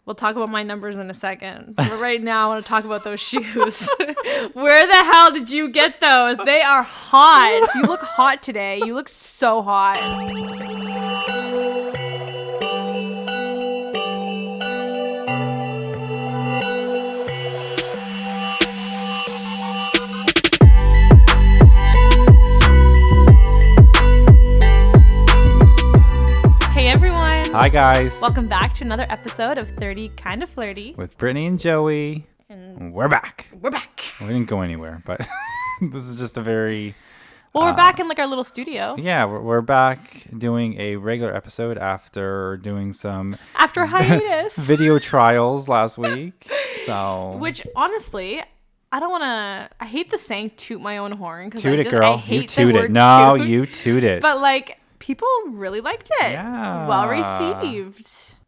We'll talk about my numbers in a second. But right now, I want to talk about those shoes. Where the hell did you get those? They are hot. You look hot today. You look so hot. Hi guys. Welcome back to another episode of 30 Kind of Flirty. With Brittany and Joey. And we're back. We're back. We didn't go anywhere, but this is just a very... Well, we're back in like our little studio. Yeah, we're back doing a regular episode after doing some... After hiatus. video trials last week. So... Which, honestly... I don't want to... I hate the saying toot my own horn. Toot it, girl. You toot it. No, you toot it. But like... People really liked it. Yeah. Well received.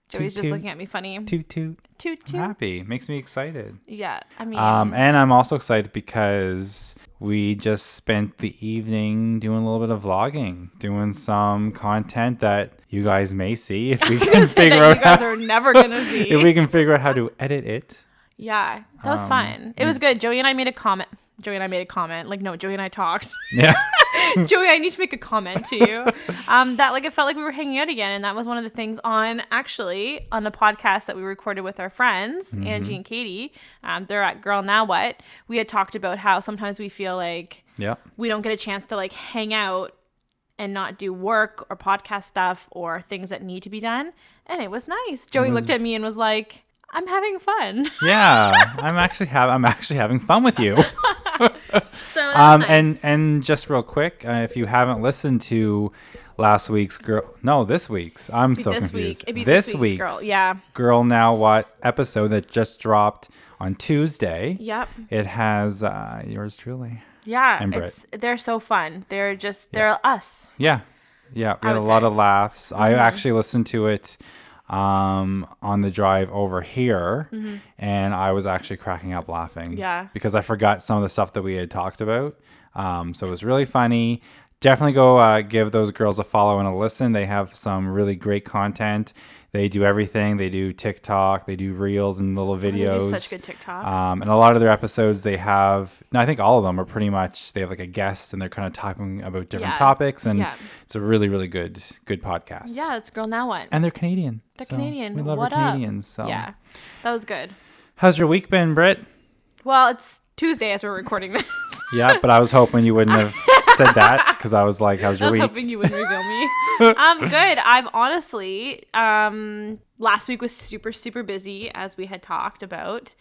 Joey's just toot. looking at me funny. Toot toot. Toot toot. I'm happy. Makes me excited. Yeah. I mean. And I'm also excited because we just spent the evening doing a little bit of vlogging, doing some content that you guys may see if we can figure out. You guys are never gonna see. If we can figure out how to edit it. Yeah, that was fun. It was good. Joey and I made a comment. Like, no, Joey and I talked. Yeah. Joey, I need to make a comment to you. That like it felt like we were hanging out again, and that was one of the things on the podcast that we recorded with our friends, Angie and Katie. They're at Girl Now What. We had talked about how sometimes we feel like we don't get a chance to like hang out and not do work or podcast stuff or things that need to be done, and it was nice. Joey looked at me and was like, I'm having fun. Yeah, I'm actually having fun with you. So nice. and just real quick, if you haven't listened to last week's this week's. I'm so confused. This week's Girl Now What episode that just dropped on Tuesday. Yep. It has yours truly. Yeah, and Brit. They're so fun. They're us. Yeah. We had a lot of laughs. I actually listened to it on the drive over here, and I was actually cracking up laughing because I forgot some of the stuff that we had talked about, so it was really funny. Definitely go give those girls a follow and a listen. They have some really great content. They do everything. They do TikTok, they do reels and little videos. They do such good TikToks. And a lot of their episodes they have, I think all of them are pretty much, they have like a guest and they're kind of talking about different topics, and it's a really, really good podcast. Yeah, it's Girl Now What. And they're Canadian. They're Canadian. We love our Canadians. So. Yeah, that was good. How's your week been, Britt? Well, it's Tuesday as we're recording this. Yeah, but I was hoping you wouldn't have said that because I was like, how's your week? I was hoping you wouldn't reveal me. I'm good. I've honestly, last week was super, super busy as we had talked about.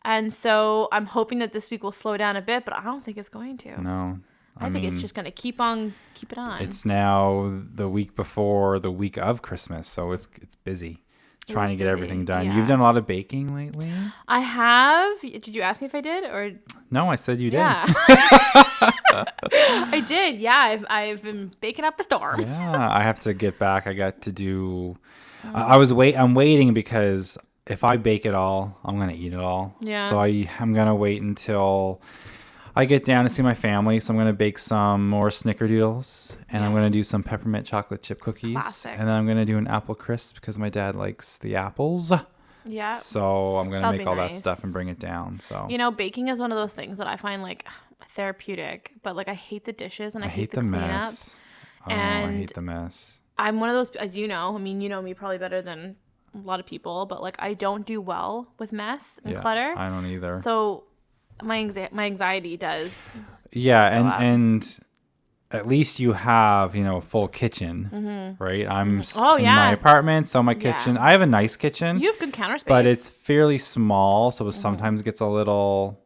And so I'm hoping that this week will slow down a bit, but I don't think it's going to. No. I think it's just going to keep it on. It's now the week before the week of Christmas, so it's busy. Trying to get everything done. Yeah. You've done a lot of baking lately? I have. Did you ask me if I did? Or no, I said you did. Yeah. I did. Yeah, I've been baking up a storm. Yeah, I have to get back. I got to do I'm waiting because if I bake it all, I'm going to eat it all. Yeah. So I'm going to wait until I get down to see my family, so I'm going to bake some more snickerdoodles, and I'm going to do some peppermint chocolate chip cookies. Classic. And then I'm going to do an apple crisp because my dad likes the apples. Yeah. So I'm going to make all that stuff and bring it down. So baking is one of those things that I find like therapeutic, but like I hate the dishes and I hate the mess. And I hate the mess. I'm one of those, as you know, you know me probably better than a lot of people, but like I don't do well with mess and clutter. I don't either. So my anxiety does. Yeah, and at least you have, a full kitchen, right? I'm in my apartment, so my kitchen, I have a nice kitchen. You have good counter space. But it's fairly small, so it sometimes gets a little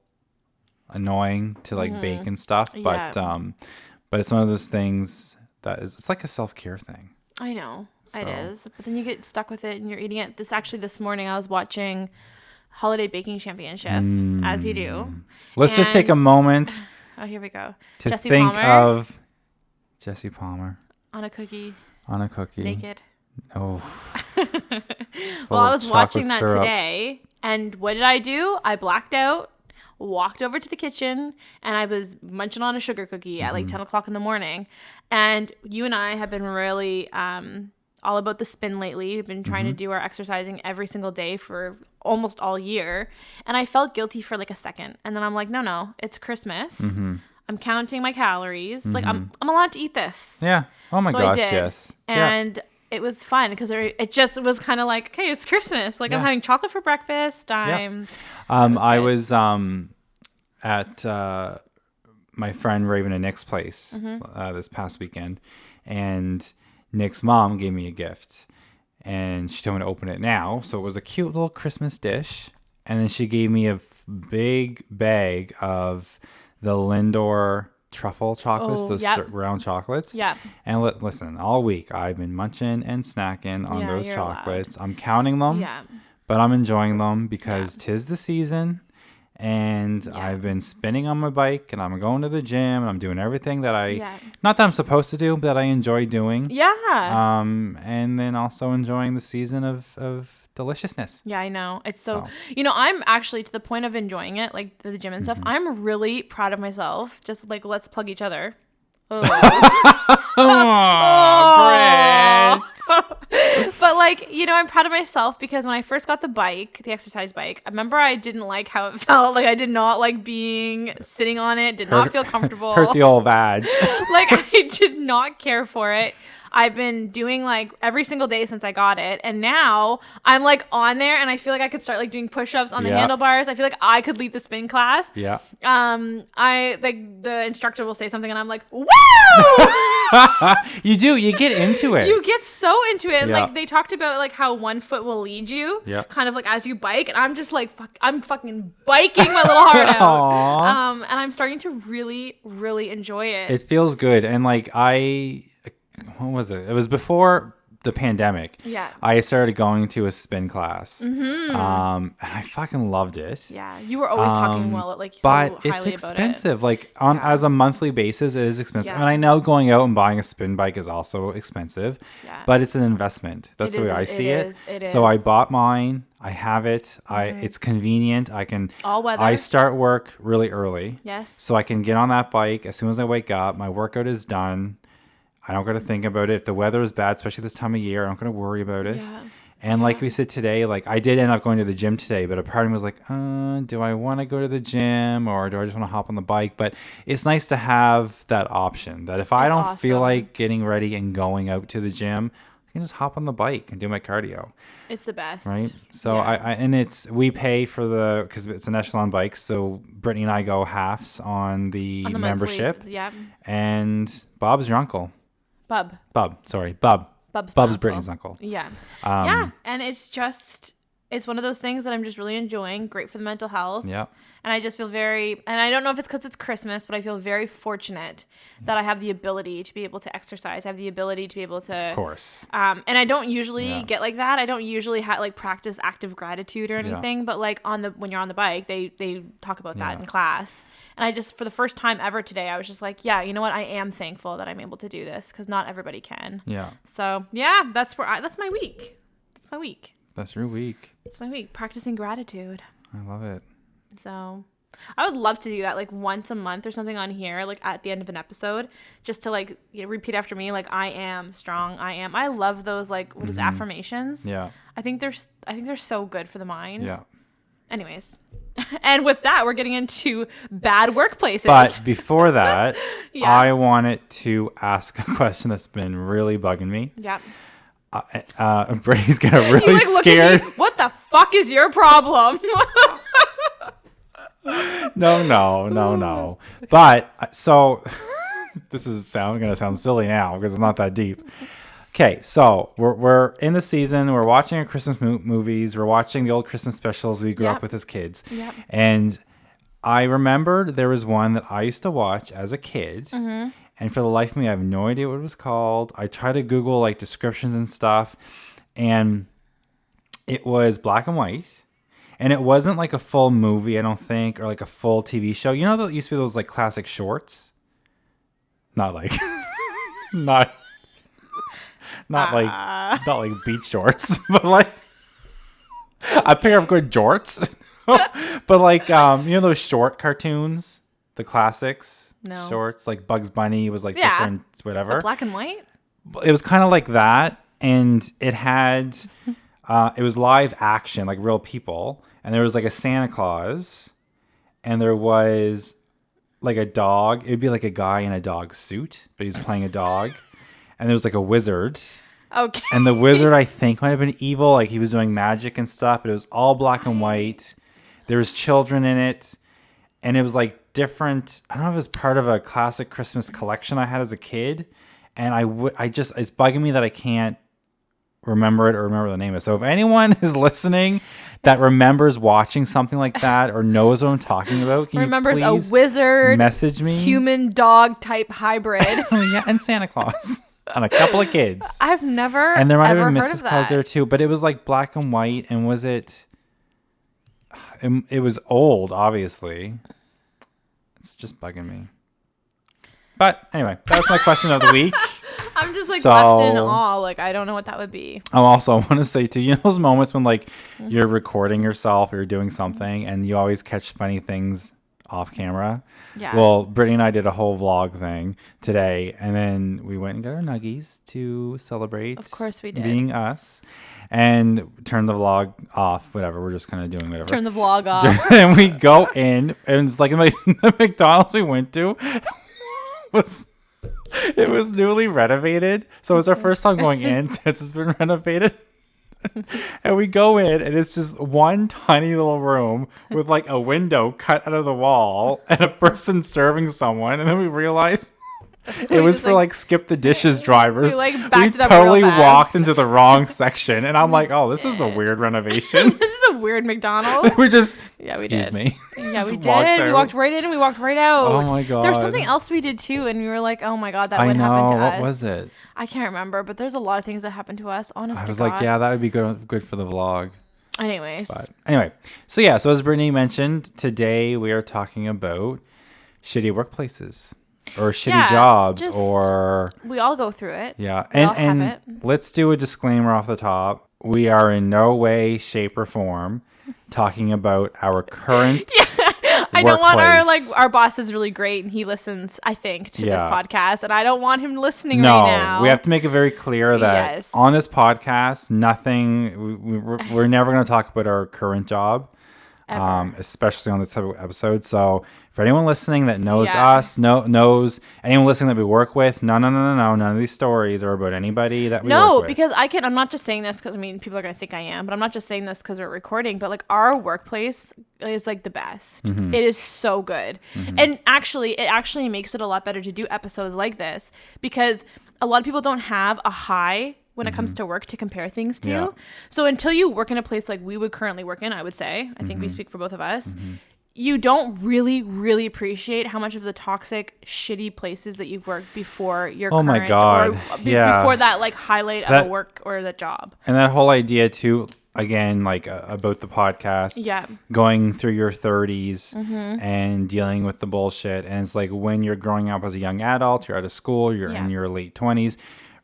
annoying to like bake and stuff. But it's one of those things that it's like a self-care thing. I know. It is. But then you get stuck with it and you're eating it. This morning I was watching Holiday Baking Championship, as you do. Let's just take a moment. Oh, here we go. To think of Jesse Palmer on a cookie. Naked. Oh. Well, I was watching that today, and what did I do? I blacked out, walked over to the kitchen, and I was munching on a sugar cookie at like 10 o'clock in the morning. And you and I have been really all about the spin lately. We've been trying to do our exercising every single day for almost all year. And I felt guilty for like a second. And then I'm like, no, it's Christmas. I'm counting my calories. Like I'm allowed to eat this. Yeah. Oh my gosh, yes. And it was fun because it just was kind of like, okay, it's Christmas. Like I'm having chocolate for breakfast. I was at my friend Raven and Nick's place this past weekend, and Nick's mom gave me a gift, and she told me to open it now. So it was a cute little Christmas dish, and then she gave me a big bag of the Lindor truffle chocolates, those round chocolates. Yeah. And listen, all week I've been munching and snacking on those chocolates. I'm counting them, but I'm enjoying them because 'tis the season. And I've been spinning on my bike, and I'm going to the gym, and I'm doing everything that not that I'm supposed to do, but that I enjoy doing. Yeah. And then also enjoying the season of deliciousness. Yeah, I know. It's so, I'm actually to the point of enjoying it, like the gym and stuff. I'm really proud of myself. Just like, let's plug each other. Oh, Brit. But like, I'm proud of myself because when I first got the exercise bike, I remember I didn't like how it felt. Like I did not like sitting on it, did not feel comfortable. Hurt the old vag. Like I did not care for it. I've been doing like every single day since I got it. And now I'm like on there and I feel like I could start like doing push-ups on the handlebars. I feel like I could lead the spin class. Yeah. I like the instructor will say something and I'm like, woo! You do. You get into it. You get so into it. And like they talked about like how one foot will lead you kind of like as you bike. And I'm just like, I'm fucking biking my little heart out. And I'm starting to really, really enjoy it. It feels good. And like what was it? It was before the pandemic. Yeah. I started going to a spin class. And I fucking loved it. Yeah. You were always talking like so but highly it's expensive. About it. Like as a monthly basis, it is expensive. And I know going out and buying a spin bike is also expensive. Yeah. But it's an investment. That's the way I see it. It is. So I bought mine. I have it. It's convenient. I can all weather. I start work really early. Yes. So I can get on that bike as soon as I wake up. My workout is done. I don't got to think about it. If the weather is bad, especially this time of year, I'm not going to worry about it. Yeah. And like we said today, like I did end up going to the gym today, but a part of me was like, do I want to go to the gym or do I just want to hop on the bike? But it's nice to have that option that if I don't feel like getting ready and going out to the gym, I can just hop on the bike and do my cardio. It's the best. Right? So we pay for because it's an Echelon bike. So Brittany and I go halves on the membership. Monthly, yeah. And Bob's your uncle. Sorry, Bub. Bub's Brittany's uncle. Yeah. And it's one of those things that I'm just really enjoying. Great for the mental health. Yeah. And I just feel and I don't know if it's because it's Christmas, but I feel very fortunate that I have the ability to be able to exercise. I have the ability to be able to. Of course. And I don't usually get like that. I don't usually practice active gratitude or anything. But like when you're on the bike, they talk about that in class. And I just, for the first time ever today, I was just like, yeah, you know what? I am thankful that I'm able to do this because not everybody can. Yeah. So yeah, that's my week. That's my week. That's your week. It's my week. Practicing gratitude. I love it. So I would love to do that like once a month or something on here, like at the end of an episode, just to like repeat after me, like I am strong. I love those like affirmations. Yeah. I think they're so good for the mind. Yeah. Anyways. And with that, we're getting into bad workplaces. But before that, I wanted to ask a question that's been really bugging me. Yeah. Brady's getting really scared. What the fuck is your problem? No. But so this is gonna sound silly now because it's not that deep. Okay, so we're in the season. We're watching our Christmas movies. We're watching the old Christmas specials we grew up with as kids. Yep. And I remembered there was one that I used to watch as a kid. Mm-hmm. And for the life of me, I have no idea what it was called. I tried to Google like descriptions and stuff. And it was black and white. And it wasn't like a full movie, I don't think, or like a full TV show. You know, there used to be those like classic shorts? Not like... Not like beach shorts, but like a pair of good jorts. But like those short cartoons, the classics, shorts like Bugs Bunny was like different, whatever. The black and white. It was kind of like that, And it had, it was live action, like real people. And there was like a Santa Claus. And there was like a dog. It would be like a guy in a dog suit, but he's playing a dog. And there was like a wizard. Okay. And the wizard, I think, might have been evil. Like he was doing magic and stuff, but it was all black and white. There was children in it. And it was like different. I don't know if it was part of a classic Christmas collection I had as a kid. And it's bugging me that I can't remember it or remember the name of it. So if anyone is listening that remembers watching something like that or knows what I'm talking about, can remembers you please a wizard, message me? Human dog type hybrid. Yeah, and Santa Claus. And a couple of kids. I've never And there might have ever been heard Mrs. of Claus that. there too, but it was like black and white. And was it was old, obviously. It's just bugging me. But anyway, that was my question of the week. I'm just like left in awe. Like, I don't know what that would be. I want to say too, you know those moments when like you're recording yourself or you're doing something and you always catch funny things off camera? Yeah. Well, Brittany and I did a whole vlog thing today, and then we went and got our nuggies to celebrate. Of course we did. Being us. And turned the vlog off, whatever. We're just kind of doing whatever. Turn the vlog off. And we go in, and it's like the McDonald's we went to was newly renovated. So it was our first time going in since it's been renovated. And we go in, and it's just one tiny little room with like a window cut out of the wall and a person serving someone. And then we realize it was for like skip the dishes drivers. We totally walked into the wrong section, and I'm like, oh, this is a weird renovation. This is a weird McDonald's. We just excuse me. Yeah, we did. We walked right in and we walked right out. Oh my god. There was something else we did too, and we were like, oh my god, that would happen to us. What was it? I can't remember, but there's a lot of things that happened to us. Honestly, I was like, yeah, that would be good for the vlog. Anyways. But anyway, so as Brittany mentioned, today we are talking about shitty workplaces. Or shitty jobs, or we all go through it. Yeah, and let's do a disclaimer off the top. We are in no way, shape, or form talking about our current. I don't want our boss is really great and he listens, I think, to this podcast, and I don't want him listening right now. No, we have to make it very clear that on this podcast, we're never going to talk about our current job. Especially on this type of episode. So for anyone listening that knows us, knows anyone listening that we work with, no, none of these stories are about anybody that we work with. No, because I'm not just saying this because, people are going to think I am, but I'm not just saying this because we're recording, but like our workplace is like the best. Mm-hmm. It is so good. Mm-hmm. And it actually makes it a lot better to do episodes like this because a lot of people don't have a high when it comes to work to compare things to. Yeah. So until you work in a place like we would currently work in, I would say, I think we speak for both of us, you don't really, really appreciate how much of the toxic, shitty places that you've worked before your current. Oh my God. Before that like highlight of a work or the job. And that whole idea too, again, like about the podcast, going through your 30s and dealing with the bullshit. And it's like when you're growing up as a young adult, you're out of school, you're in your late 20s.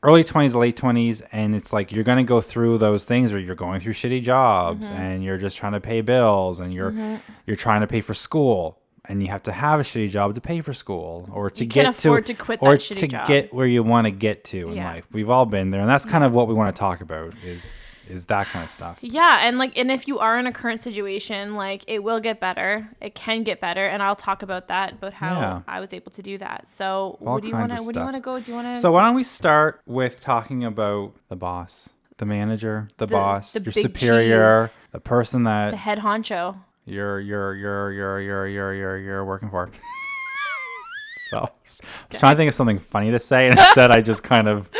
Early 20s, late 20s, and it's like you're going to go through those things where you're going through shitty jobs and you're just trying to pay bills and you're trying to pay for school and you have to have a shitty job to pay for school or to get to quit or that shitty to job. Get where you want to get to in life. We've all been there, and that's kind of what we want to talk about is that kind of stuff. Yeah, and if you are in a current situation, like it will get better. It can get better, and I'll talk about how I was able to do that. So, where do you want to go? Do you want to? So, why don't we start with talking about the boss, the manager, the boss, your superior, cheese, the person that the head honcho. You're working for. So, I was trying to think of something funny to say, and instead I just kind of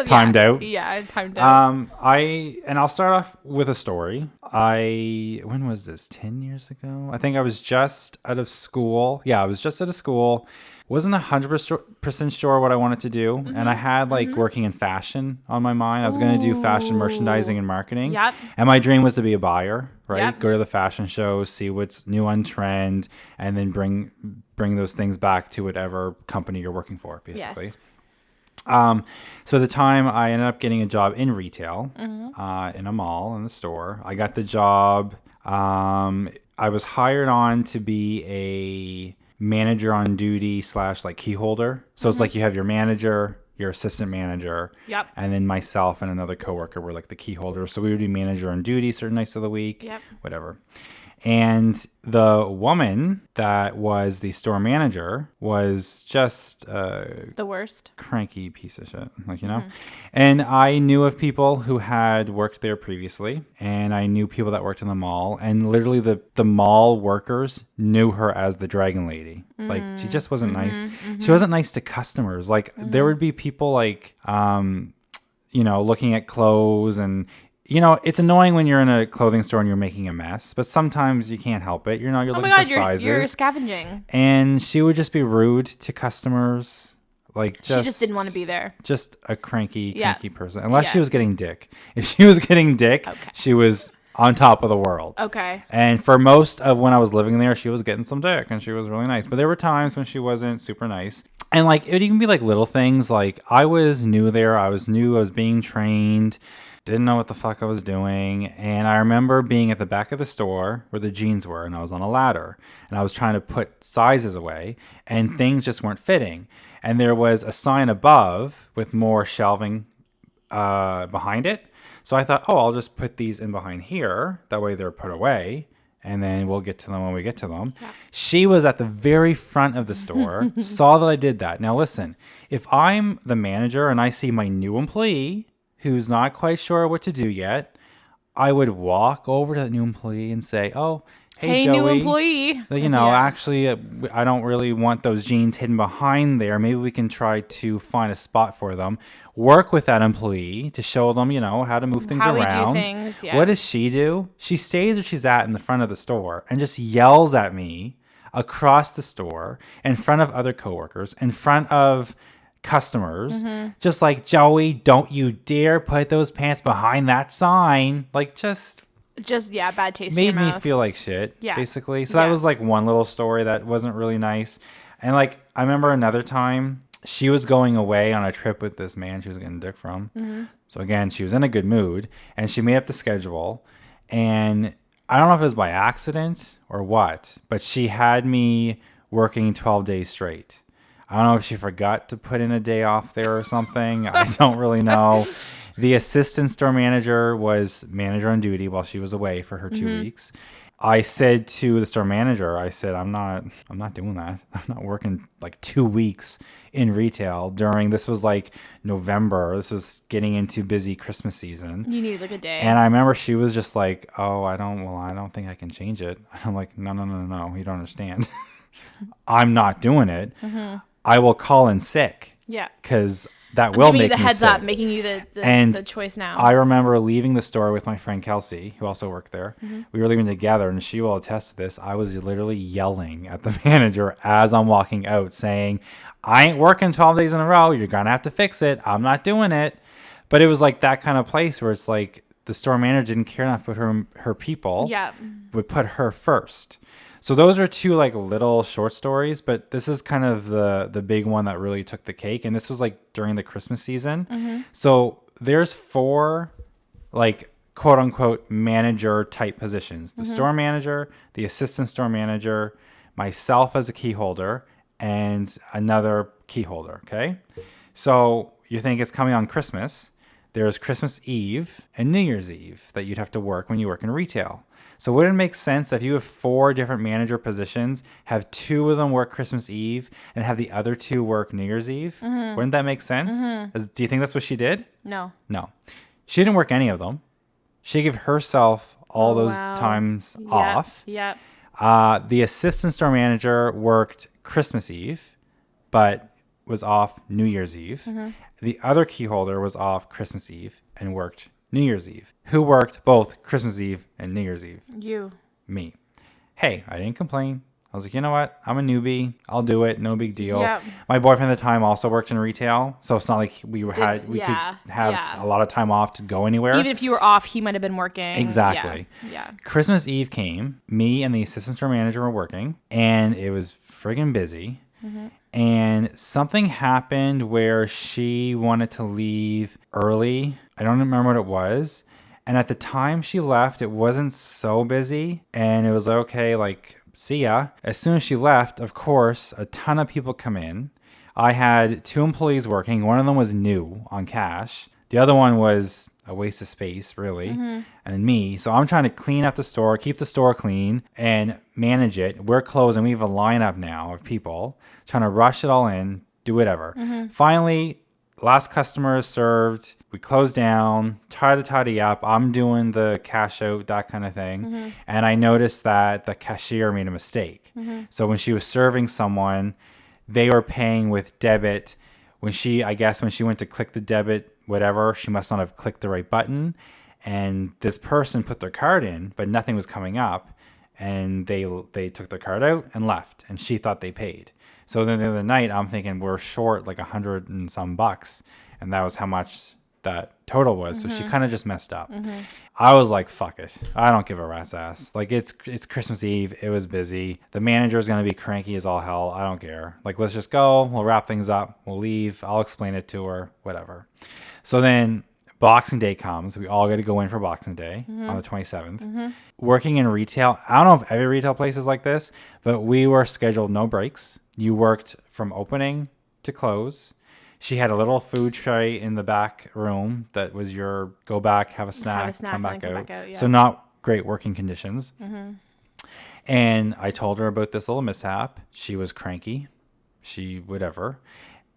timed out. Yeah, I timed out. I'll start off with a story. When was this? 10 years ago? I think I was just out of school. Yeah, I was just out of school. Wasn't 100% sure what I wanted to do. And I had working in fashion on my mind. I was going to do fashion merchandising and marketing. Yep. And my dream was to be a buyer, right? Yep. Go to the fashion shows, see what's new on trend, and then bring those things back to whatever company you're working for, basically. Yes. So at the time, I ended up getting a job in retail, in a mall, in the store. I got the job. I was hired on to be a manager on duty / key holder. So it's like you have your manager, your assistant manager. Yep. And then myself and another coworker were like the key holders. So we would be manager on duty certain nights of the week. Yep. Whatever. And the woman that was the store manager was just the worst, cranky piece of shit, like, you know. And I knew of people who had worked there previously, and I knew people that worked in the mall, and literally the mall workers knew her as the Dragon Lady. Like, she just wasn't nice. She wasn't nice to customers. Like, there would be people like, you know, looking at clothes and. You know, it's annoying when you're in a clothing store and you're making a mess, but sometimes you can't help it. You know, you're looking for sizes. You're scavenging. And she would just be rude to customers. Like, she just didn't want to be there. Just a cranky person. Unless she was getting dick. If she was getting dick, she was on top of the world. Okay. And for most of when I was living there, she was getting some dick and she was really nice. But there were times when she wasn't super nice. And like, it would even be like little things. Like, I was new there. I was being trained. Didn't know what the fuck I was doing. And I remember being at the back of the store where the jeans were, and I was on a ladder and I was trying to put sizes away and things just weren't fitting. And there was a sign above with more shelving behind it. So I thought, oh, I'll just put these in behind here. That way they're put away. And then we'll get to them when we get to them. Yeah. She was at the very front of the store, saw that I did that. Now listen, if I'm the manager and I see my new employee who's not quite sure what to do yet, I would walk over to that new employee and say, oh, hey Joey, new employee. You know, actually, I don't really want those jeans hidden behind there. Maybe we can try to find a spot for them. Work with that employee to show them, you know, how to move things around. How we do things, yeah. What does she do? She stays where she's at in the front of the store and just yells at me across the store in front of other coworkers, in front of customers, just like, Joey, don't you dare put those pants behind that sign. Like, just bad taste made in your mouth. Me feel like shit, basically. So that was like one little story that wasn't really nice. And like, I remember another time she was going away on a trip with this man she was getting dick from. So again, she was in a good mood and she made up the schedule, and I don't know if it was by accident or what, but she had me working 12 days straight. I don't know if she forgot to put in a day off there or something. I don't really know. The assistant store manager was manager on duty while she was away for her 2 weeks. I said to the store manager, I said, I'm not doing that. I'm not working like 2 weeks in retail this was like November. This was getting into busy Christmas season. You need like a day. And I remember she was just like, oh, I don't think I can change it. And I'm like, no, you don't understand. I'm not doing it. I will call in sick. Yeah. Because that will make me sick. I'm giving you the heads up, making you the choice now. I remember leaving the store with my friend Kelsey, who also worked there. We were leaving together, and she will attest to this. I was literally yelling at the manager as I'm walking out, saying, I ain't working 12 days in a row. You're going to have to fix it. I'm not doing it. But it was like that kind of place where it's like the store manager didn't care enough to put her people. Yeah. Would put her first. So those are two like little short stories, but this is kind of the big one that really took the cake. And this was like during the Christmas season. So there's 4 like quote unquote manager type positions. The store manager, the assistant store manager, myself as a key holder, and another key holder. Okay. So you think it's coming on Christmas. There's Christmas Eve and New Year's Eve that you'd have to work when you work in retail. So wouldn't it make sense that if you have 4 different manager positions, have 2 of them work Christmas Eve and have the other 2 work New Year's Eve? Wouldn't that make sense? Do you think that's what she did? No. She didn't work any of them. She gave herself all those times off. Yep. The assistant store manager worked Christmas Eve, but was off New Year's Eve. The other key holder was off Christmas Eve and worked New Year's Eve. Who worked both Christmas Eve and New Year's Eve? You. Me. Hey, I didn't complain. I was like, you know what? I'm a newbie. I'll do it. No big deal. Yep. My boyfriend at the time also worked in retail, so it's not like we could have a lot of time off to go anywhere. Even if you were off, he might have been working. Exactly. Yeah. Christmas Eve came. Me and the assistant store manager were working, and it was friggin' busy. And something happened where she wanted to leave early. I don't remember what it was. And at the time she left, it wasn't so busy. And it was okay, like, see ya. As soon as she left, of course, a ton of people come in. I had 2 employees working. One of them was new on cash. The other one was a waste of space, really, and me. So I'm trying to clean up the store, keep the store clean, and manage it. We're closing. We have a lineup now of people trying to rush it all in, do whatever. Finally, last customer is served. We close down, try to tidy up. I'm doing the cash out, that kind of thing. And I noticed that the cashier made a mistake. So when she was serving someone, they were paying with debit. When she went to click the debit, whatever, she must not have clicked the right button. And this person put their card in, but nothing was coming up. And they took their card out and left. And she thought they paid. So then the other night, I'm thinking we're short like $100 and some bucks. And that was how much that total was. So she kind of just messed up. I was like, fuck it. I don't give a rat's ass. Like, it's Christmas Eve. It was busy. The manager's going to be cranky as all hell. I don't care. Like, let's just go. We'll wrap things up. We'll leave. I'll explain it to her. Whatever. So then Boxing Day comes. We all got to go in for Boxing Day on the 27th. Working in retail, I don't know if every retail place is like this, but we were scheduled no breaks. You worked from opening to close. She had a little food tray in the back room that was your go back, have a snack, come back out. Yeah. So not great working conditions. And I told her about this little mishap. She was cranky. Whatever.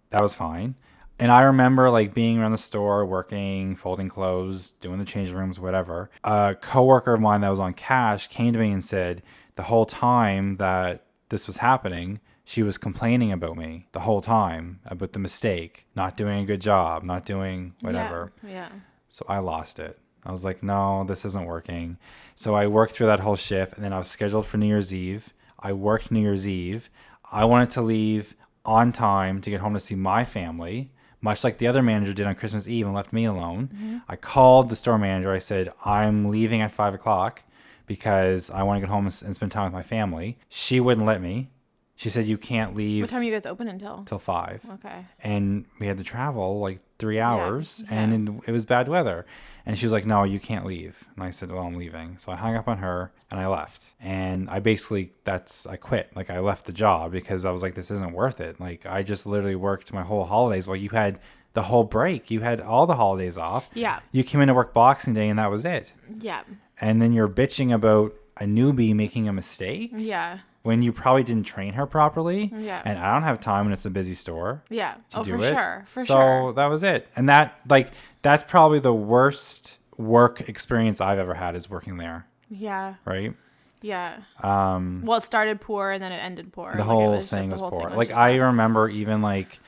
That was fine. And I remember like being around the store, working, folding clothes, doing the change rooms, whatever. A coworker of mine that was on cash came to me and said the whole time that this was happening, she was complaining about me the whole time, about the mistake, not doing a good job, not doing whatever. Yeah. So I lost it. I was like, no, this isn't working. So I worked through that whole shift, and then I was scheduled for New Year's Eve. I worked New Year's Eve. I wanted to leave on time to get home to see my family, much like the other manager did on Christmas Eve and left me alone. I called the store manager. I said, I'm leaving at 5 o'clock because I want to get home and spend time with my family. She wouldn't let me. She said, you can't leave. What time are you guys open until? Till 5. Okay. And we had to travel like 3 hours, and it was bad weather. And she was like, no, you can't leave. And I said, well, I'm leaving. So I hung up on her and I left. And I basically, I quit. Like, I left the job because I was like, this isn't worth it. Like, I just literally worked my whole holidays while you had the whole break. You had all the holidays off. Yeah. You came in to work Boxing Day and that was it. Yeah. And then you're bitching about a newbie making a mistake. Yeah. When you probably didn't train her properly. Yeah. And I don't have time when it's a busy store. Yeah. To do for it. Sure. For so sure. So that was it. And that's probably the worst work experience I've ever had is working there. Yeah. Right? Yeah. Well, it started poor and then it ended poor. The whole thing was poor. Like, I remember even like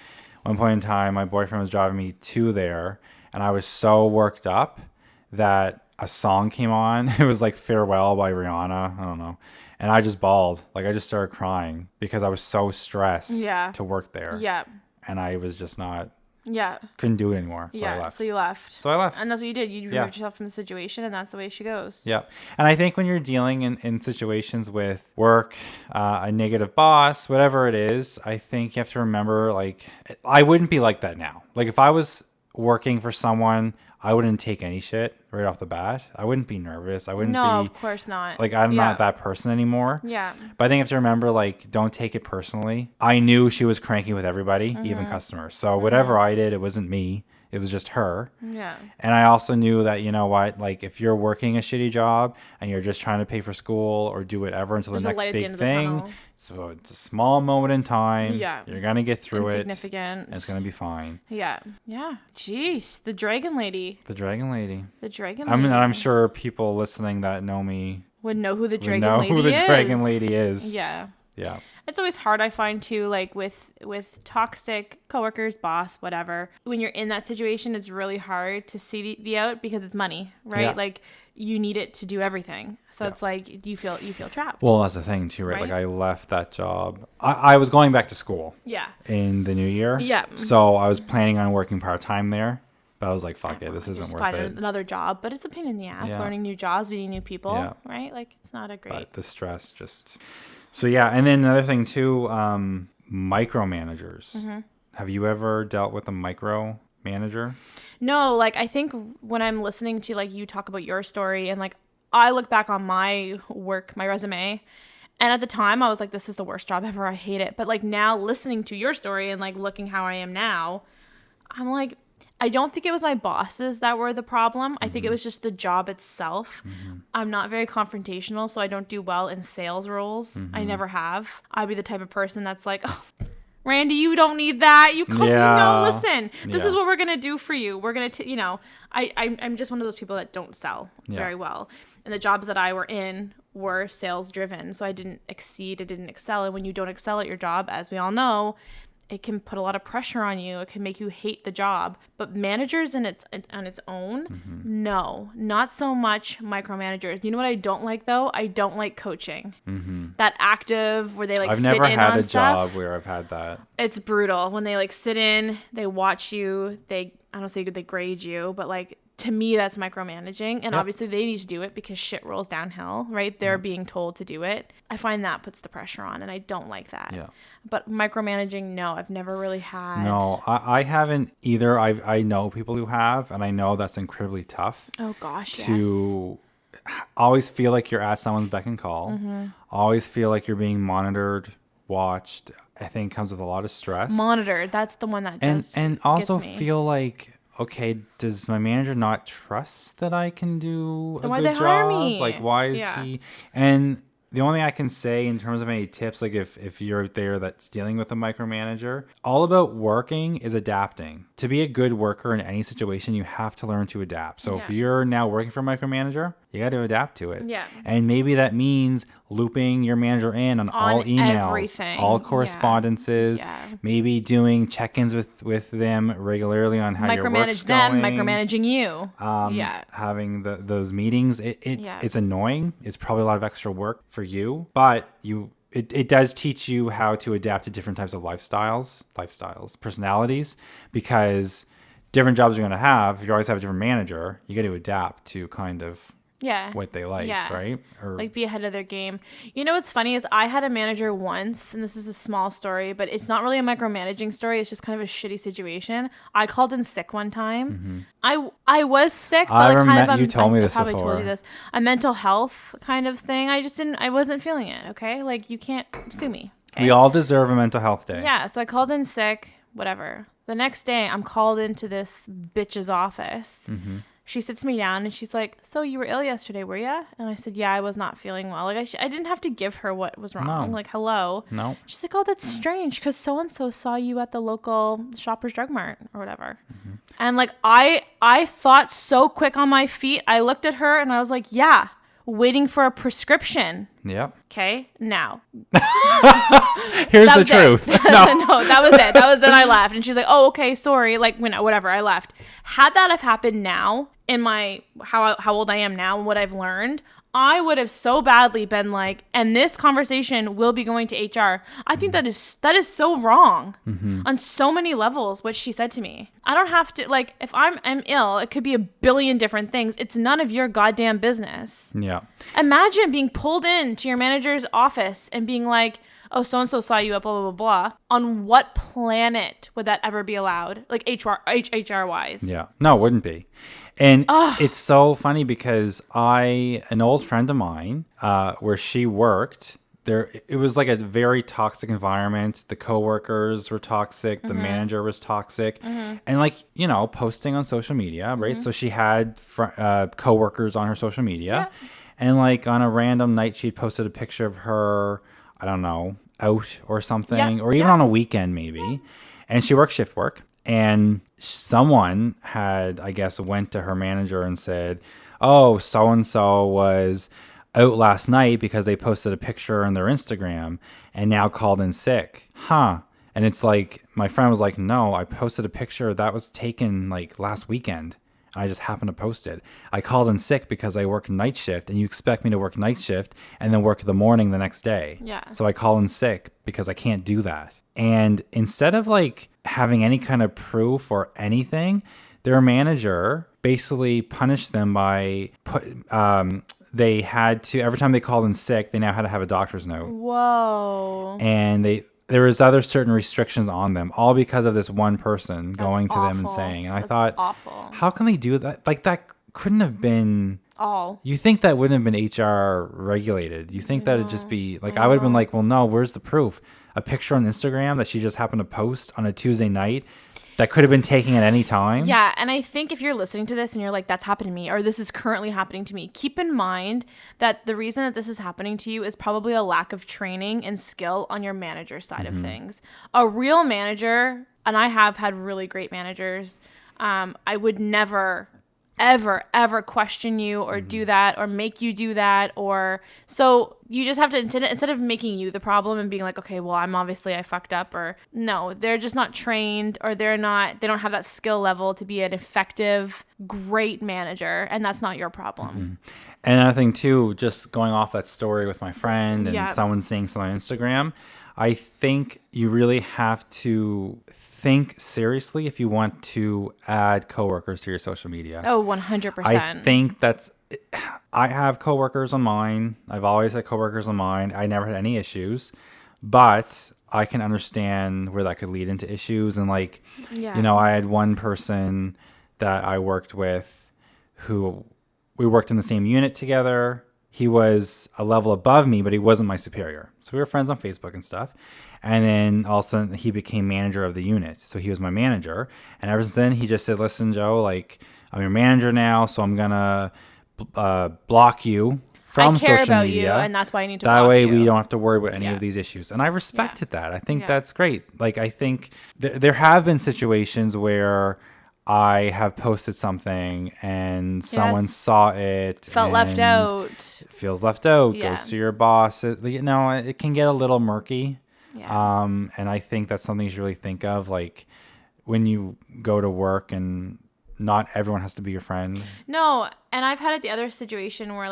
one point in time, my boyfriend was driving me to there and I was so worked up that a song came on. It was like Farewell by Rihanna. I don't know. And I just bawled. Like, I just started crying because I was so stressed to work there. Yeah. And I was just not. Yeah. Couldn't do it anymore. So I left. So you left. So I left. And that's what you did. You removed yourself from the situation, and that's the way she goes. Yeah. And I think when you're dealing in situations with work, a negative boss, whatever it is, I think you have to remember, like, I wouldn't be like that now. Like, if I was working for someone, I wouldn't take any shit right off the bat. I wouldn't be nervous. I wouldn't be. No, of course not. Like, I'm not that person anymore. Yeah. But I think you have to remember, like, don't take it personally. I knew she was cranky with everybody, even customers. So whatever I did, it wasn't me. It was just her. Yeah. And I also knew that, you know what, like, if you're working a shitty job and you're just trying to pay for school or do whatever until the next big thing, so it's a small moment in time. Yeah. You're going to get through it. Insignificant. And it's going to be fine. Yeah. Yeah. Jeez. The Dragon Lady. The Dragon Lady. The Dragon Lady. I'm sure people listening that know me would know who the Dragon Lady is. Yeah. Yeah. It's always hard, I find, too, like with toxic coworkers, boss, whatever. When you're in that situation, it's really hard to see the out because it's money, right? Yeah. Like, you need it to do everything. So it's like you feel trapped. Well, that's the thing too, right? Like, I left that job. I was going back to school. Yeah. In the new year. Yeah. So I was planning on working part-time there. But I was like, fuck it, this isn't worth it. Another job, but it's a pain in the ass, learning new jobs, meeting new people, right? Like, it's not a great. But the stress just. So yeah, and then another thing too, micromanagers. Mm-hmm. Have you ever dealt with a micromanager? No, like, I think when I'm listening to, like, you talk about your story and, like, I look back on my work, my resume, And at the time I was like, this is the worst job ever. I hate it. But like now listening to your story and like looking how I am now, I'm like, I don't think it was my bosses that were the problem. I think it was just the job itself. I'm not very confrontational, so I don't do well in sales roles. I never have. I'd be the type of person that's like, oh, Randy, you don't need that. You come, no, listen, this is what we're going to do for you. We're going to, I'm just one of those people that don't sell very well. And the jobs that I were in were sales driven. So I didn't exceed, I didn't excel. And when you don't excel at your job, as we all know, it can put a lot of pressure on you. It can make you hate the job. But managers on its own, no, not so much micromanagers. You know what I don't like though? I don't like coaching. That active where they like sit in on stuff. I've never had a job where I've had that. It's brutal when they like sit in, they watch you, I don't say they grade you, but like to me that's micromanaging, and obviously they need to do it because shit rolls downhill, right? They're being told to do it. I find that puts the pressure on, and I don't like that. But micromanaging, no, I've never really had. No, I haven't either. I know people who have, and I know that's incredibly tough. Oh gosh, to always feel like you're at someone's beck and call, always feel like you're being monitored, watched. I think comes with a lot of stress. Monitored, that's the one that does. And also feel like, okay, does my manager not trust that I can do a good job? Hire me? Like, why is he? And the only thing I can say in terms of any tips, like if you're out there that's dealing with a micromanager, all about working is adapting. To be a good worker in any situation, you have to learn to adapt. So if you're now working for a micromanager, you got to adapt to it. Yeah. And maybe that means looping your manager in on all emails, everything. all correspondences, maybe doing check-ins with them regularly on how your work's going. Micromanaging you. Having those meetings. It's annoying. It's probably a lot of extra work for you, but it does teach you how to adapt to different types of lifestyles, personalities, because different jobs you're going to have, if you always have a different manager, you got to adapt to kind of what they like, right? Or like be ahead of their game. You know what's funny is I had a manager once, and this is a small story, but it's not really a micromanaging story. It's just kind of a shitty situation. I called in sick one time. I was sick, but like kind of you told me this probably before. Told you this. A mental health kind of thing. I wasn't feeling it, okay? Like you can't sue me. Okay? We all deserve a mental health day. Yeah, so I called in sick, whatever. The next day, I'm called into this bitch's office. She sits me down and she's like, so you were ill yesterday, were you? And I said, yeah, I was not feeling well. Like I didn't have to give her what was wrong. No. Like, hello. No. She's like, oh, that's strange because so-and-so saw you at the local Shoppers Drug Mart or whatever. And like, I thought so quick on my feet. I looked at her and I was like, yeah, waiting for a prescription. Yep. Okay, now. Here's the truth. No, that was it. Then I left. And she's like, oh, okay, sorry. Like, whatever, I left. Had that have happened now, in my, how old I am now and what I've learned, I would have so badly been like, and this conversation will be going to HR. I think that is so wrong on so many levels, what she said to me. I don't have to, like, if I'm ill, it could be a billion different things. It's none of your goddamn business. Yeah. Imagine being pulled into your manager's office and being like, oh, so-and-so saw you at blah, blah, blah, blah. On what planet would that ever be allowed? Like HR-wise. Yeah. No, it wouldn't be. And it's so funny because an old friend of mine, where she worked, it was like a very toxic environment. The coworkers were toxic. The manager was toxic. And like, posting on social media, right? So she had coworkers on her social media. Yeah. And like on a random night, she'd posted a picture of her, I don't know, out or something, or even on a weekend maybe. And she worked shift work. And someone had, I guess, went to her manager and said, oh, so-and-so was out last night because they posted a picture on their Instagram and now called in sick. Huh. And it's like, my friend was like, no, I posted a picture that was taken like last weekend. I just happened to post it. I called in sick because I work night shift, and you expect me to work night shift and then work the morning the next day. Yeah. So I call in sick because I can't do that. And instead of like having any kind of proof or anything, their manager basically punished them by they had to, every time they called in sick, they now had to have a doctor's note. Whoa. And there was other certain restrictions on them, all because of this one person going to them and saying. And I thought, awful. How can they do that? Like, that couldn't have been all. You think that wouldn't have been HR regulated. You think that it'd just be like, I would have been like, well, no, where's the proof? A picture on Instagram that she just happened to post on a Tuesday night that could have been taken at any time. Yeah, and I think if you're listening to this and you're like, that's happened to me, or this is currently happening to me, keep in mind that the reason that this is happening to you is probably a lack of training and skill on your manager side of things. A real manager, and I have had really great managers, I would never ever question you or do that or make you do that. Or so you just have to, instead of making you the problem and being like, okay, well, I fucked up, or no, they're just not trained, or they don't have that skill level to be an effective, great manager, and that's not your problem. And another thing too, just going off that story with my friend and someone saying something on Instagram, I think you really have to think seriously if you want to add coworkers to your social media. Oh, 100%. I think I have coworkers on mine. I've always had coworkers on mine. I never had any issues, but I can understand where that could lead into issues. And I had one person that I worked with who we worked in the same unit together. He was a level above me, but he wasn't my superior. So we were friends on Facebook and stuff. And then all of a sudden he became manager of the unit. So he was my manager. And ever since then, he just said, listen, Joe, I'm your manager now. So I'm going to block you from social media. I care about you, and that's why I need to block you. That way we don't have to worry about any of these issues. And I respected that. I think that's great. I think there have been situations where I have posted something and someone saw it. Feels left out. Goes to your boss. It can get a little murky. Yeah. And I think that's something you should really think of, when you go to work, and not everyone has to be your friend. No, and I've had the other situation where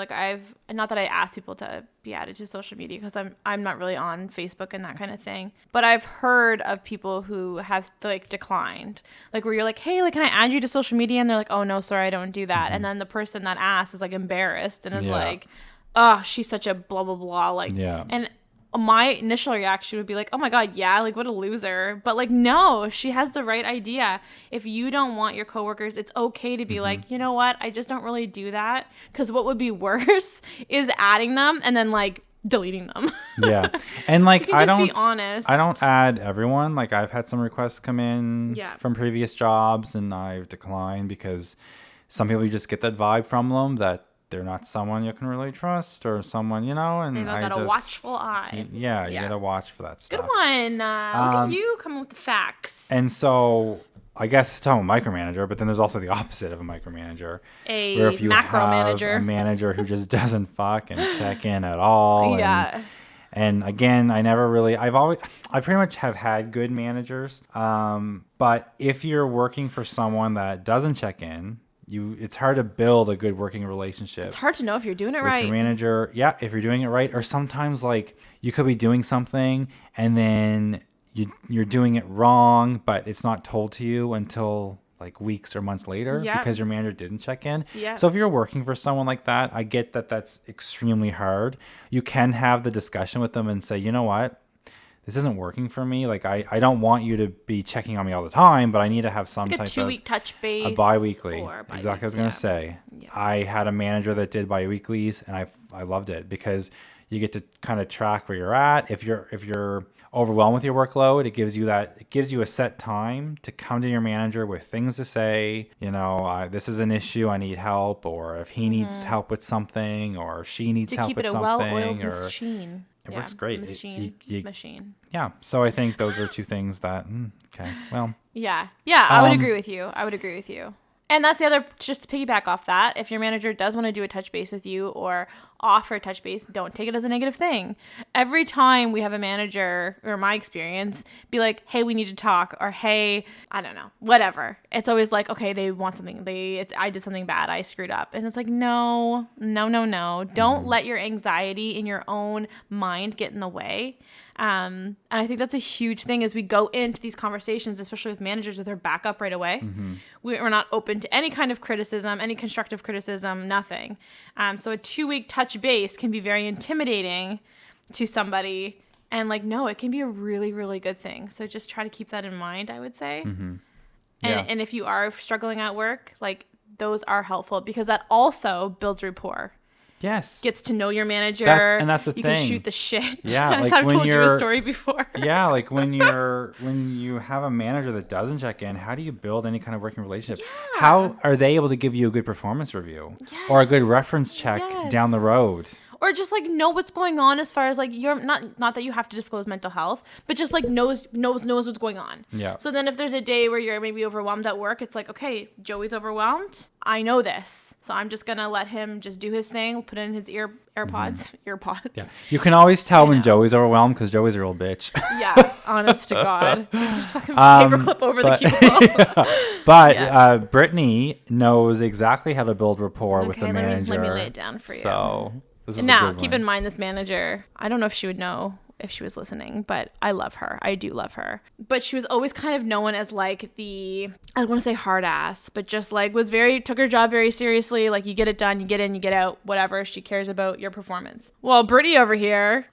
not that I ask people to be added to social media, because I'm not really on Facebook and that kind of thing, but I've heard of people who have declined, where you're like, hey, can I add you to social media? And they're like, oh no, sorry, I don't do that. Mm-hmm. And then the person that asked is embarrassed and is like, oh, she's such a blah blah blah, and my initial reaction would be like, oh my God, yeah, what a loser. But no, she has the right idea. If you don't want your coworkers, it's okay to be like, you know what, I just don't really do that. Because what would be worse is adding them and then deleting them. Yeah. And I don't be honest. I don't add everyone. I've had some requests come in from previous jobs, and I've declined because some people, you just get that vibe from them that they're not someone you can really trust, or someone, and they've got a watchful eye. Yeah, you gotta watch for that stuff. Good one. Look at you coming with the facts. And so I guess it's talking about micromanager, but then there's also the opposite of a micromanager. Where if you macro have manager. A manager who just doesn't fucking check in at all. Yeah. And again, I pretty much have had good managers. But if you're working for someone that doesn't check in, it's hard to build a good working relationship. It's hard to know if you're doing it right. With your manager, if you're doing it right. Or sometimes you could be doing something and then you're doing it wrong, but it's not told to you until weeks or months later because your manager didn't check in. Yeah. So if you're working for someone like that, I get that that's extremely hard. You can have the discussion with them and say, you know what? This isn't working for me. I don't want you to be checking on me all the time, but I need to have some type of 2-week touch base. A bi-weekly. Exactly what I was going to say. Yeah. I had a manager that did bi-weeklies, and I loved it because you get to kind of track where you're at. If you're overwhelmed with your workload, it gives you a set time to come to your manager with things to say. This is an issue, I need help, or if he needs help with something, or she needs help with something. To keep it a well-oiled machine. It works great. Machine. Yeah. So I think those are two things that, okay, well. Yeah. I would agree with you. And that's the other, just to piggyback off that, if your manager does want to do a touch base with you or offer a touch base, don't take it as a negative thing. Every time we have a manager, or my experience, be like, hey, we need to talk, or hey, I don't know, whatever. It's always okay, they want something. I did something bad. I screwed up. And it's no. Don't let your anxiety in your own mind get in the way. And I think that's a huge thing as we go into these conversations, especially with managers, with their backup right away. Mm-hmm. We're not open to any kind of criticism, any constructive criticism, nothing. So a 2-week touch base can be very intimidating to somebody. And no, it can be a really, really good thing. So just try to keep that in mind, I would say. Mm-hmm. Yeah. And if you are struggling at work, those are helpful because that also builds rapport. Yes. Gets to know your manager. That's the thing. You can shoot the shit. Yeah. Like I've told you a story before. Yeah. Like when you have a manager that doesn't check in, how do you build any kind of working relationship? Yeah. How are they able to give you a good performance review or a good reference check down the road? Or just like know what's going on as far as like you're not that you have to disclose mental health, but just like knows what's going on. Yeah. So then if there's a day where you're maybe overwhelmed at work, it's like, okay, Joey's overwhelmed. I know this. So I'm just gonna let him just do his thing, put in his earpods. Yeah. You can always tell when Joey's overwhelmed because Joey's a real bitch. Yeah, honest to God. Just fucking paperclip over the cubicle. But Brittany knows exactly how to build rapport with the manager. Let me lay it down for you. So now, keep in mind this manager, I don't know if she would know if she was listening, but I love her. I do love her. But she was always kind of known as like I don't want to say hard ass, but just like took her job very seriously. Like you get it done, you get in, you get out, whatever. She cares about your performance. Well, Brittany over here,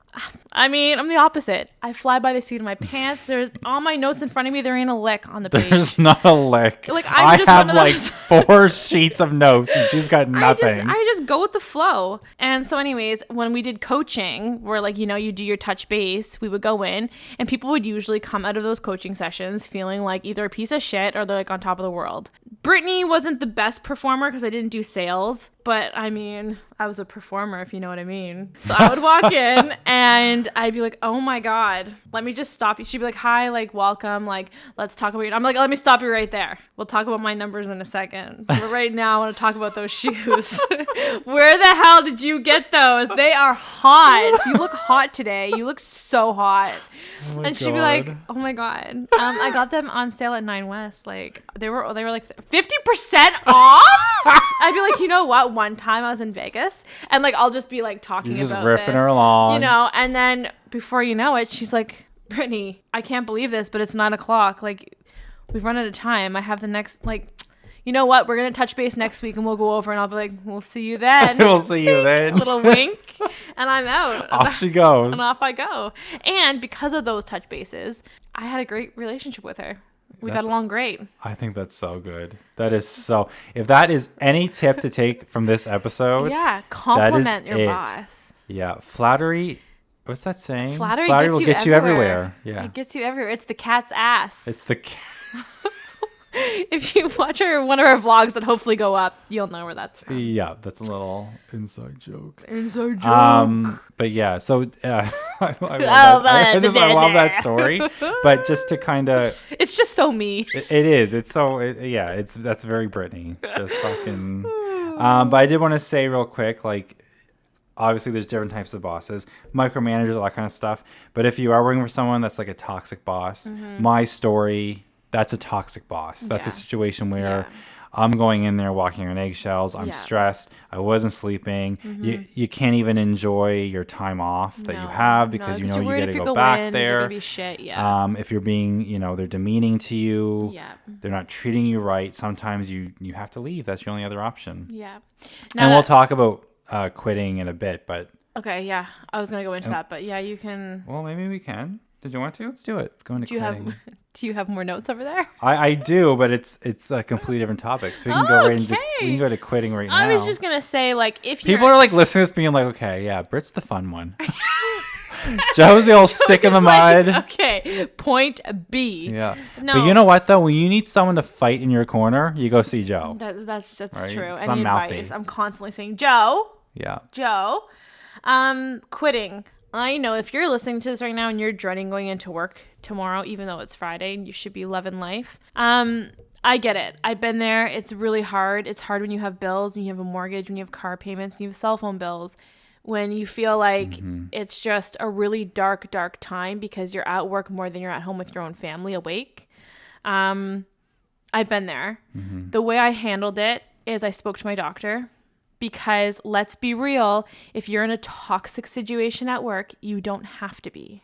I mean, I'm the opposite. I fly by the seat of my pants. There's all my notes in front of me. There ain't a lick on the page. There's not a lick. Like I have like 4 sheets of notes and she's got nothing. I just go with the flow. And so anyways, when we did coaching, where like, you do your touch base, we would go in and people would usually come out of those coaching sessions feeling like either a piece of shit or they're like on top of the world. Brittany wasn't the best performer because I didn't do sales. But I mean, I was a performer, if you know what I mean. So I would walk in and I'd be like, oh my God, let me just stop you. She'd be like, hi, like, welcome. Like, let's talk about you. I'm like, let me stop you right there. We'll talk about my numbers in a second. But right now, I want to talk about those shoes. Where the hell did you get those? They are hot. You look hot today. You look so hot. Oh and she'd be like, oh my God. I got them on sale at 9 West. Like, they were like 50% off? I'd be like, you know what? One time I was in Vegas and like I'll just be like talking about this. Just riffing her along. And then before you know it, she's like, Brittany, I can't believe this, but it's 9 o'clock. Like we've run out of time. I have the next, like, you know what? We're going to touch base next week and we'll go over and I'll be like, we'll see you then. We'll see you then. A little wink and I'm out. Off she goes. And off I go. And because of those touch bases, I had a great relationship with her. We got along great. I think that's so good. That is so. If that is any tip to take from this episode, compliment your boss. Yeah, flattery. What's that saying? Flattery will get you everywhere. Yeah, it gets you everywhere. It's the cat's ass. It's the. If you watch one of our vlogs that hopefully go up, you'll know where that's from. Yeah, that's a little inside joke. Inside joke. But yeah, so I love that story. But just to kind of, it's just so me. It is. It's so. That's very Brittany. Just fucking. But I did want to say real quick, like, obviously there's different types of bosses, micromanagers, all that kind of stuff. But if you are working for someone that's like a toxic boss, my story. That's a toxic boss. That's a situation where I'm going in there walking on eggshells. I'm stressed. I wasn't sleeping. You can't even enjoy your time off that you have because you got to go back there. Be shit, if you're being, they're demeaning to you. Yeah. They're not treating you right. Sometimes you have to leave. That's your only other option. Yeah. And we'll talk about quitting in a bit, but. Okay, yeah. I was going to go into that, but yeah, you can. Well, maybe we can. Did you want to? Let's do it. Go into quitting. Do you have more notes over there? I do, but it's a completely different topic. So we can go we can go to quitting right now. I was just gonna say, like, if people are like listening to this being like, okay, yeah, Brit's the fun one. Joe's the old stick in the mud. Okay, point B. Yeah. No. But you know what though? When you need someone to fight in your corner, you go see Joe. That's right? true. Any advice? I'm constantly saying, Joe. Yeah. Joe. Quitting. I know if you're listening to this right now and you're dreading going into work tomorrow, even though it's Friday and you should be loving life. I get it. I've been there. It's really hard. It's hard when you have bills, when you have a mortgage, when you have car payments, when you have cell phone bills, when you feel like it's just a really dark, dark time because you're at work more than you're at home with your own family awake. I've been there. The way I handled it is I spoke to my doctor. Because let's be real, if you're in a toxic situation at work, you don't have to be.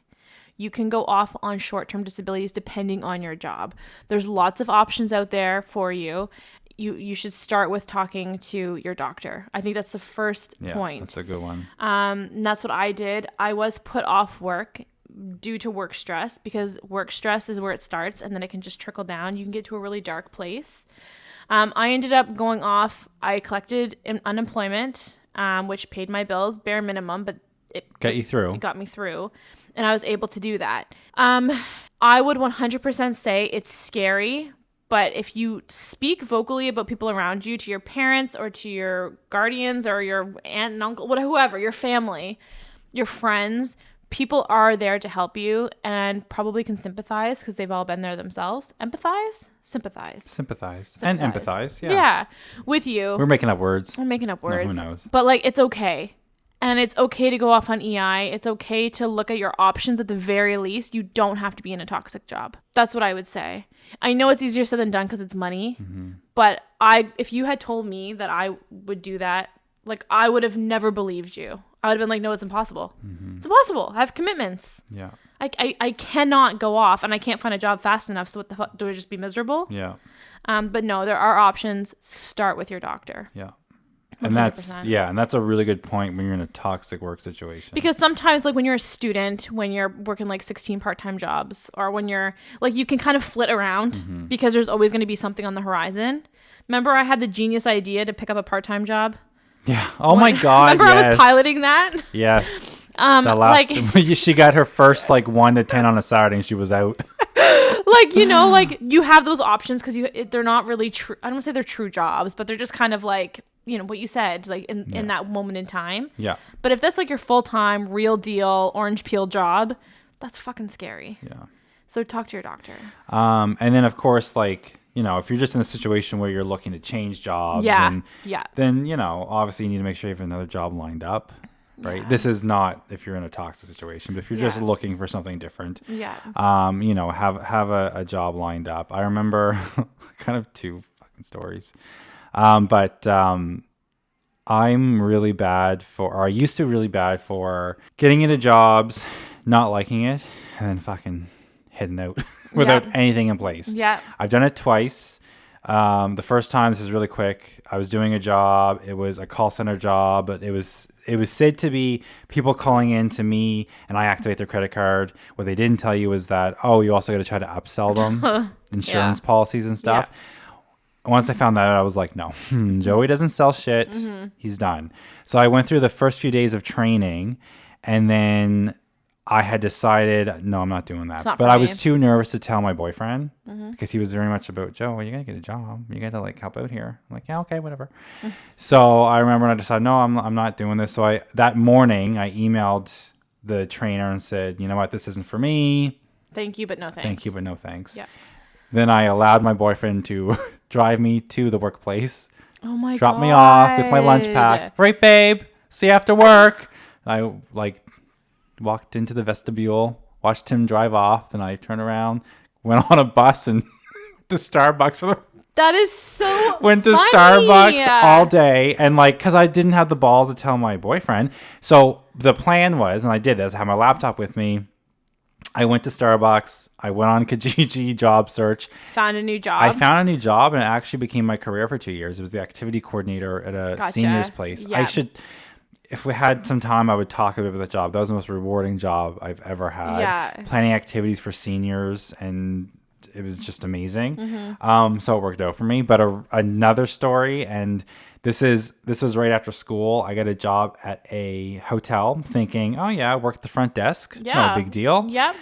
You can go off on short-term disabilities depending on your job. There's lots of options out there for you. You should start with talking to your doctor. I think that's the first point. That's a good one. And that's what I did. I was put off work due to work stress because work stress is where it starts and then it can just trickle down. You can get to a really dark place. I ended up going off. I collected unemployment, which paid my bills, bare minimum, but it got you through. It got me through, and I was able to do that. I would 100% say it's scary, but if you speak vocally about people around you, to your parents or to your guardians or your aunt and uncle, whoever, your family, your friends, people are there to help you and probably can sympathize because they've all been there themselves. Sympathize. And empathize. Yeah. With you. We're making up words. No, who knows? But like, it's okay. And it's okay to go off on EI. It's okay to look at your options at the very least. You don't have to be in a toxic job. That's what I would say. I know it's easier said than done because it's money. But if you had told me that I would do that, like, I would have never believed you. I would have been like, no, it's impossible. It's impossible. I have commitments. Yeah. I cannot go off and I can't find a job fast enough. So what the fuck? Do I just be miserable? Yeah. But no, there are options. Start with your doctor. Yeah. And 100%. That's a really good point when you're in a toxic work situation. Because sometimes, like, when you're a student, when you're working like 16 part-time jobs, or when you're like, you can kind of flit around because there's always going to be something on the horizon. Remember, I had the genius idea to pick up a part-time job. Yeah. Oh my God. Remember, I was piloting that. Yes. The last, she got her first like 1 to 10 on a Saturday, and she was out. Like, you know, like, you have those options because they're not really true. I don't want to say they're true jobs, but they're just kind of like, you know, what you said, like in that moment in time. Yeah. But if that's like your full-time, real deal, orange peel job, that's fucking scary. Yeah. So talk to your doctor. And then, of course, like, you know, if you're just in a situation where you're looking to change jobs, then, you know, obviously you need to make sure you have another job lined up, right? Yeah. This is not if you're in a toxic situation, but if you're just looking for something different, you know, have a job lined up. I remember kind of 2 fucking stories. But I'm really bad I used to be really bad for getting into jobs, not liking it, and then fucking heading out without anything in place. Yeah. I've done it twice. The first time, this is really quick. I was doing a job. It was a call center job, but it was said to be people calling in to me and I activate their credit card. What they didn't tell you was that, you also got to try to upsell them insurance policies and stuff. Yeah. Once I found that out, I was like, no, Joeigh doesn't sell shit. He's done. So I went through the first few days of training, and then I had decided, no, I'm not doing that. But I was too nervous to tell my boyfriend because he was very much about, Joe, you got to get a job. You got to like help out here. I'm like, yeah, okay, whatever. So I remember when I decided, no, I'm not doing this. So that morning I emailed the trainer and said, you know what, this isn't for me. Thank you, but no thanks. Thank you, but no thanks. Yeah. Then I allowed my boyfriend to drive me to the workplace. Oh my God. Drop me off with my lunch pack. Right, babe. See you after work. And I like walked into the vestibule, watched him drive off. Then I turned around, went on a bus and to Starbucks That is so went to funny. Starbucks all day. And like, cause I didn't have the balls to tell my boyfriend. So the plan was, and I did this, I had my laptop with me. I went to Starbucks. I went on Kijiji job search. Found a new job. I found a new job, and it actually became my career for 2 years. It was the activity coordinator at a seniors place. Yeah. If we had some time, I would talk a bit about that job. That was the most rewarding job I've ever had. Yeah. Planning activities for seniors, and it was just amazing. So it worked out for me. But another story, and this was right after school. I got a job at a hotel thinking, oh yeah, I worked the front desk. Yeah. No big deal. Yep.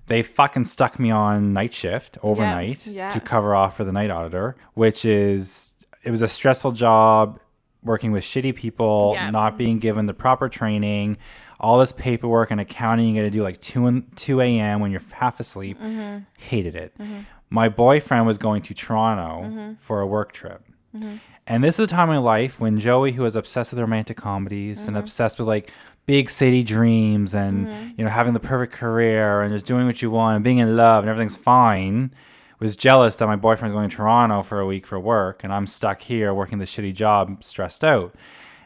They fucking stuck me on night shift overnight to cover off for the night auditor, it was a stressful job, working with shitty people, not being given the proper training, all this paperwork and accounting you got to do like 2 a.m. when you're half asleep. Hated it. My boyfriend was going to Toronto for a work trip. And this is a time in life when Joeigh, who was obsessed with romantic comedies and obsessed with like big city dreams and, you know, having the perfect career and just doing what you want and being in love and everything's fine, was jealous that my boyfriend's going to Toronto for a week for work and I'm stuck here working this shitty job, stressed out.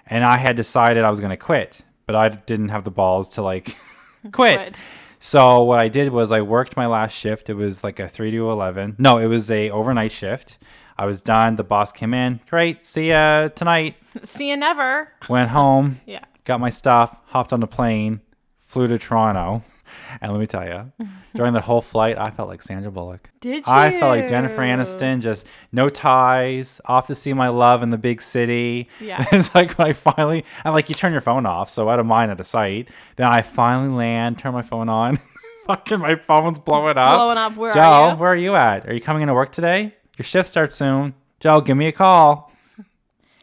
And I had decided I was going to quit, but I didn't have the balls to like quit. So what I did was I worked my last shift. It was like a 3 to 11. No, it was a overnight shift. I was done. The boss came in. Great. See ya tonight. See ya never. Went home. Got my stuff. Hopped on the plane. Flew to Toronto. And let me tell you, during the whole flight, I felt like Sandra Bullock. Did you? I felt like Jennifer Aniston, just no ties, off to see my love in the big city. Yeah. It's like when and like you turn your phone off, so out of mind, out of sight. Then I finally land, turn my phone on. Fucking my phone's blowing up. Where Joe, are you? Where are you at? Are you coming into work today? Your shift starts soon. Joe, give me a call.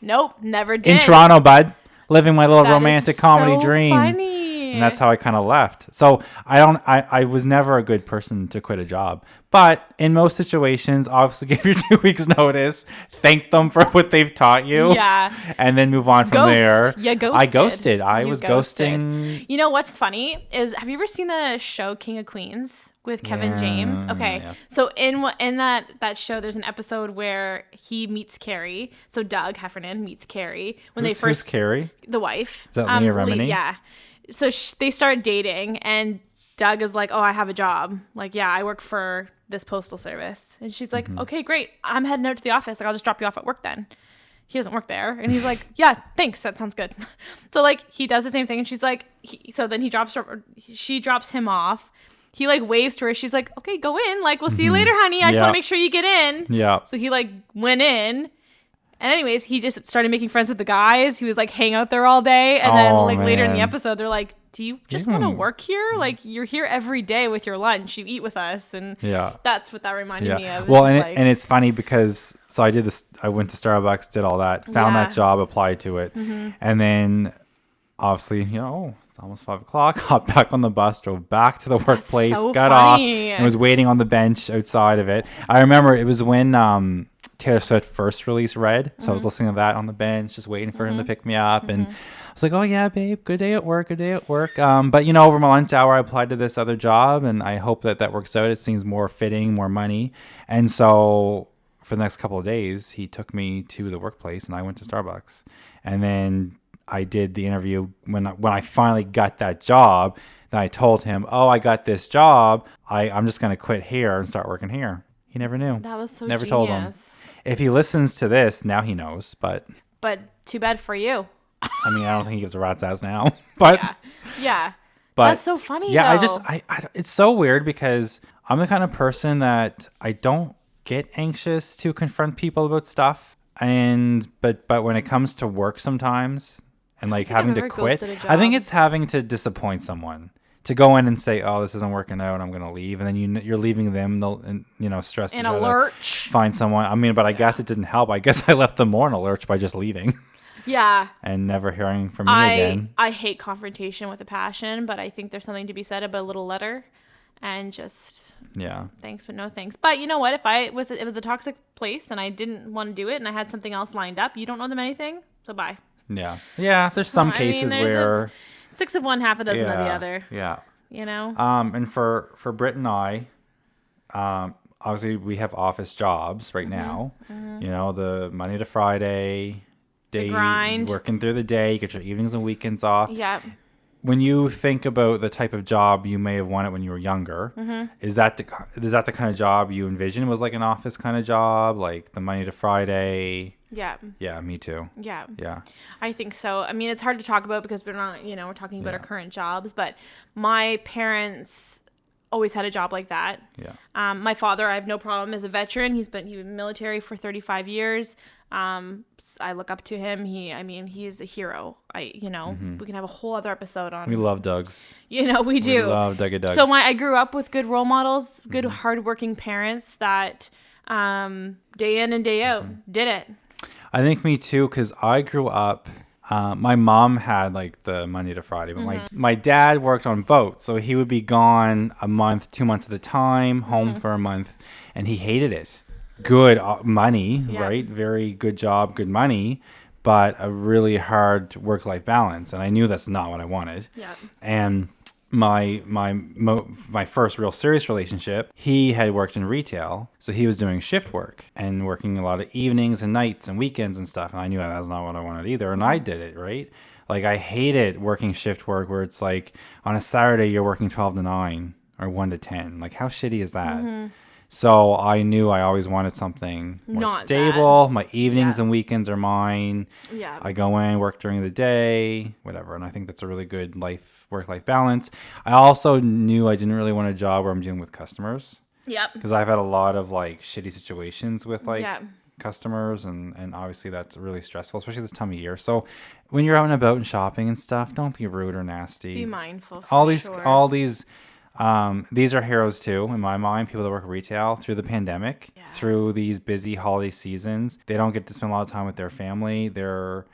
Nope, never did. In Toronto, bud. Living my little romantic comedy so dream. Funny. And that's how I kind of left. So I was never a good person to quit a job. But in most situations, obviously give your 2 weeks notice, thank them for what they've taught you. Yeah. And then move on from there. Yeah, ghosted. I ghosted. I was ghosted. Ghosting. You know what's funny is, have you ever seen the show King of Queens with Kevin James? Okay. Yeah. So in that show, there's an episode where he meets Carrie. So Doug Heffernan meets Carrie. Who's Carrie? The wife. Is that Leah Remini? Yeah. So they start dating, and Doug is like, oh, I have a job. Like, yeah, I work for this postal service. And she's like, okay, great. I'm heading out to the office. Like, I'll just drop you off at work then. He doesn't work there. And he's like, yeah, thanks. That sounds good. So, like, he does the same thing. And she's like, so then she drops him off. He, like, waves to her. She's like, okay, go in. Like, we'll see you later, honey. I just want to make sure you get in. Yeah. So he, like, went in. And anyways, he just started making friends with the guys. He would like hang out there all day. And then like later in the episode, they're like, do you just want to work here? Like, you're here every day with your lunch. You eat with us. And that's what that reminded me of. Well, and it's funny because, so I did this, I went to Starbucks, did all that, found that job, applied to it. And then obviously, it's almost 5 o'clock, hopped back on the bus, drove back to the workplace, got off, and was waiting on the bench outside of it. I remember it was when, Taylor Swift first released Red. So I was listening to that on the bench, just waiting for him to pick me up. And I was like, oh yeah, babe, good day at work. But over my lunch hour, I applied to this other job, and I hope that works out. It seems more fitting, more money. And so for the next couple of days, he took me to the workplace, and I went to Starbucks. And then I did the interview when I finally got that job. Then I told him, oh, I got this job. I'm just going to quit here and start working here. He never knew. That was so never genius. Told him. If he listens to this, now he knows. But too bad for you. I mean, I don't think he gives a rat's ass now. But yeah. But that's so funny. Yeah, though. I it's so weird because I'm the kind of person that I don't get anxious to confront people about stuff. But when it comes to work sometimes and like having to quit, I think it's having to disappoint someone. To go in and say, oh, this isn't working out, I'm going to leave. And then you're leaving them, stressed in a lurch. Find someone. I mean, but I guess it didn't help. I guess I left them more in a lurch by just leaving. Yeah. And never hearing from me again. I hate confrontation with a passion, but I think there's something to be said about a little letter and just thanks, but no thanks. But you know what? If it was a toxic place and I didn't want to do it and I had something else lined up, you don't know them anything, so bye. Yeah. Yeah, there's some cases where... 6 of one, half a dozen of the other. Yeah. And for Brit and I, obviously we have office jobs right now. The Monday to Friday, day, grind, working through the day, you get your evenings and weekends off. Yeah. When you think about the type of job you may have wanted when you were younger, is that the kind of job you envisioned was like an office kind of job, like the Monday to Friday? Yeah. Yeah, me too. Yeah. Yeah. I think so. I mean, it's hard to talk about because we're not, we're talking about our current jobs, but my parents always had a job like that. Yeah. My father, I have no problem, is a veteran. He was in the military for 35 years. I look up to him. He is a hero. We can have a whole other episode on. We love Dougs. We do. We love Dougie. So I grew up with good role models, good hardworking parents that day in and day out did it. I think me too, because I grew up, my mom had like the Monday to Friday, but my dad worked on boats. So he would be gone a month, 2 months at a time, home for a month, and he hated it. Good money, right? Very good job, good money, but a really hard work-life balance. And I knew that's not what I wanted. Yeah. And my first real serious relationship, he had worked in retail, so he was doing shift work and working a lot of evenings and nights and weekends and stuff, and I knew that was not what I wanted either, and I did it, right? Like, I hated working shift work where it's like on a Saturday you're working 12 to 9 or 1 to 10. Like, how shitty is that? So I knew I always wanted something more Not stable. that. My evenings and weekends are mine. Yeah. I go in, work during the day, whatever. And I think that's a really good work-life balance. I also knew I didn't really want a job where I'm dealing with customers. Yep. Because I've had a lot of like shitty situations with like customers, and obviously that's really stressful, especially this time of year. So when you're out and about and shopping and stuff, don't be rude or nasty. Be mindful. All these are heroes too, in my mind. People that work retail through the pandemic, through these busy holiday seasons, they don't get to spend a lot of time with their family. They're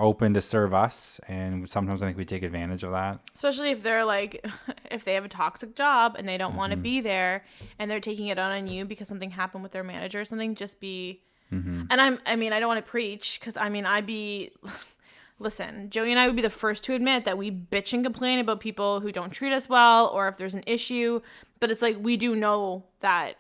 open to serve us, and sometimes I think we take advantage of that. Especially if they're like, if they have a toxic job and they don't want to be there, and they're taking it on you because something happened with their manager or something. Just be, and I don't want to preach, because listen, Joey and I would be the first to admit that we bitch and complain about people who don't treat us well, or if there's an issue. But it's like, we do know that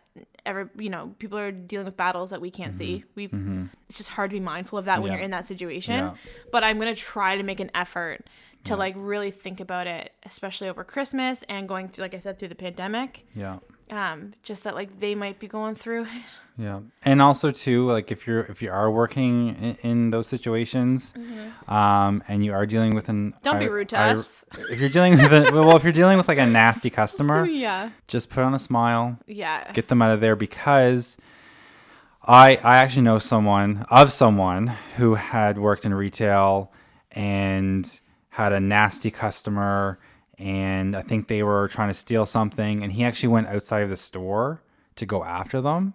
people are dealing with battles that we can't see. It's just hard to be mindful of that when you're in that situation. Yeah. But I'm going to try to make an effort to like really think about it, especially over Christmas and going through, like I said, through the pandemic. Yeah. Just that like they might be going through it. Yeah. And also too, like if you are working in those situations, and you are dealing with don't be rude to us. If you're dealing with if you're dealing with like a nasty customer, just put on a smile. Yeah. Get them out of there, because I actually know someone who had worked in retail and had a nasty customer, and I think they were trying to steal something, and he actually went outside of the store to go after them,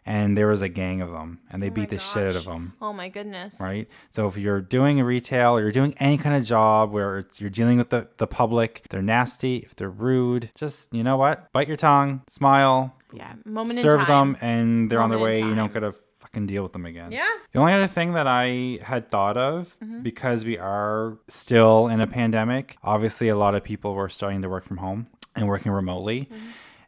and there was a gang of them, and they beat the shit out of them. Oh my goodness. Right? So if you're doing a retail, or you're doing any kind of job where you're dealing with the public, if they're nasty, if they're rude, just, you know what? Bite your tongue, smile. Yeah, moment in time. Serve them, and they're on their way. You don't got to fucking deal with them again. Yeah. The only other thing that I had thought of, because we are still in a pandemic, obviously a lot of people were starting to work from home and working remotely.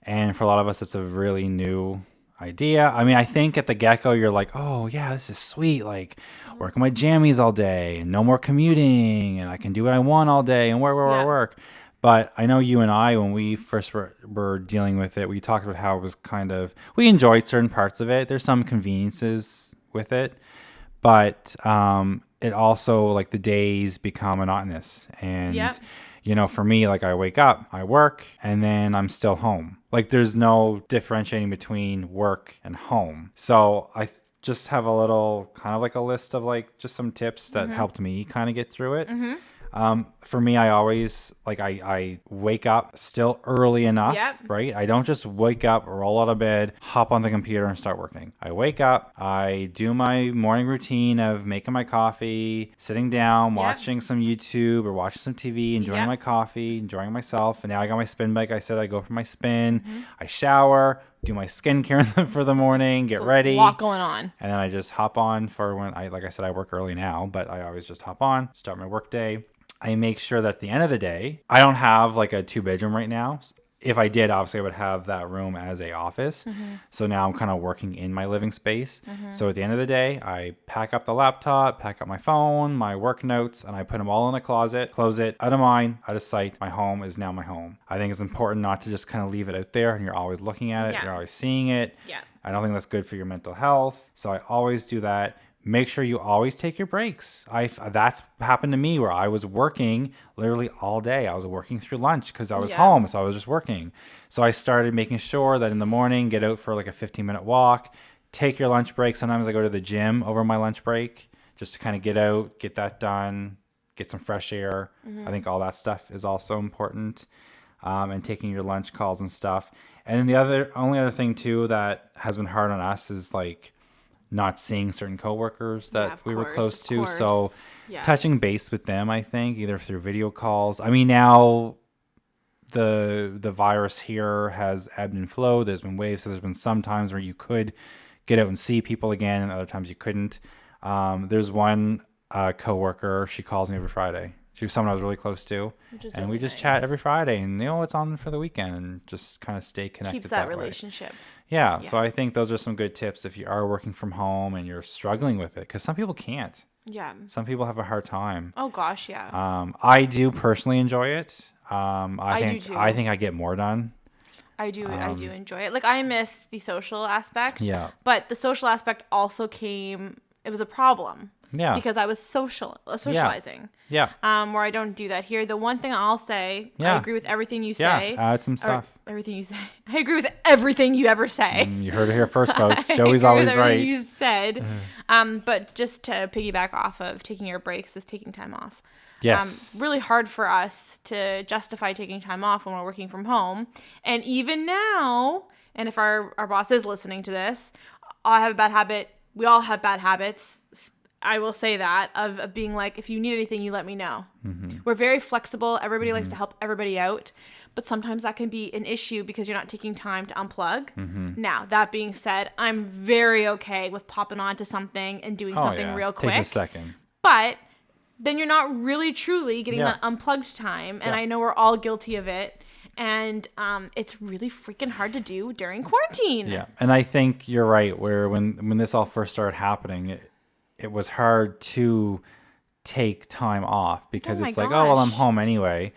And for a lot of us, it's a really new idea. I mean, I think at the get-go, you're like, oh yeah, this is sweet. Like working my jammies all day and no more commuting, and I can do what I want all day and work. But I know you and I, when we first were dealing with it, we talked about how it was we enjoyed certain parts of it. There's some conveniences with it, but it also, like, the days become monotonous. And, for me, like, I wake up, I work, and then I'm still home. Like, there's no differentiating between work and home. So I just have a little kind of like a list of like just some tips that helped me kind of get through it. For me, I always I wake up still early enough, right? I don't just wake up, roll out of bed, hop on the computer and start working. I wake up, I do my morning routine of making my coffee, sitting down, watching some YouTube or watching some TV, enjoying my coffee, enjoying myself. And now I got my spin bike. I said I go for my spin, I shower, do my skincare for the morning, get ready. A lot going on. And then I just hop on for when like I said, I work early now, but I always just hop on, start my work day. I make sure that at the end of the day, I don't have like a 2-bedroom right now. If I did, obviously I would have that room as a office. So now I'm kind of working in my living space. So at the end of the day, I pack up the laptop, pack up my phone, my work notes, and I put them all in a closet, close it, out of mind, out of sight. My home is now my home. I think it's important not to just kind of leave it out there and you're always looking at it. You're always seeing it. I don't think that's good for your mental health. So I always do that. Make sure you always take your breaks. That's happened to me where I was working literally all day. I was working through lunch because I was home, so I was just working. So I started making sure that in the morning, get out for like a 15-minute walk, take your lunch break. Sometimes I go to the gym over my lunch break just to kind of get out, get that done, get some fresh air. I think all that stuff is also important, and taking your lunch calls and stuff. And then the only other thing too that has been hard on us is like not seeing certain coworkers that we were close to. So touching base with them, I think, either through video calls. I mean, now the virus here has ebbed and flowed. There's been waves. So there's been some times where you could get out and see people again, and other times you couldn't. There's one coworker, she calls me every Friday. She was someone I was really close to. And we just chat every Friday and, what's on for the weekend, and just kind of stay connected. Keeps that relationship. Yeah, so I think those are some good tips if you are working from home and you're struggling with it, because some people can't. Yeah. Some people have a hard time. Oh gosh, yeah. I do personally enjoy it. I think do too. I think I get more done I do enjoy it. Like, I miss the social aspect. Yeah. But the social aspect also came, it was a problem. Yeah. Because I was socializing. Yeah. Where I don't do that here. The one thing I'll say, I agree with everything you say. Yeah, add some stuff. Everything you say. I agree with everything you ever say. You heard it here first, folks. Joey's always right. You said. But just to piggyback off of taking your breaks is taking time off. Yes. Really hard for us to justify taking time off when we're working from home. And even now, and if our boss is listening to this, I have a bad habit. We all have bad habits. I will say that of being like, if you need anything, you let me know. Mm-hmm. We're very flexible. Everybody likes to help everybody out. But sometimes that can be an issue because you're not taking time to unplug. Mm-hmm. Now, that being said, I'm very okay with popping onto something and doing something real quick. Takes a second. But then you're not really truly getting that unplugged time. And I know we're all guilty of it. And it's really freaking hard to do during quarantine. Yeah. And I think you're right, where when this all first started happening, it was hard to take time off because it's like, oh, well, I'm home anyway.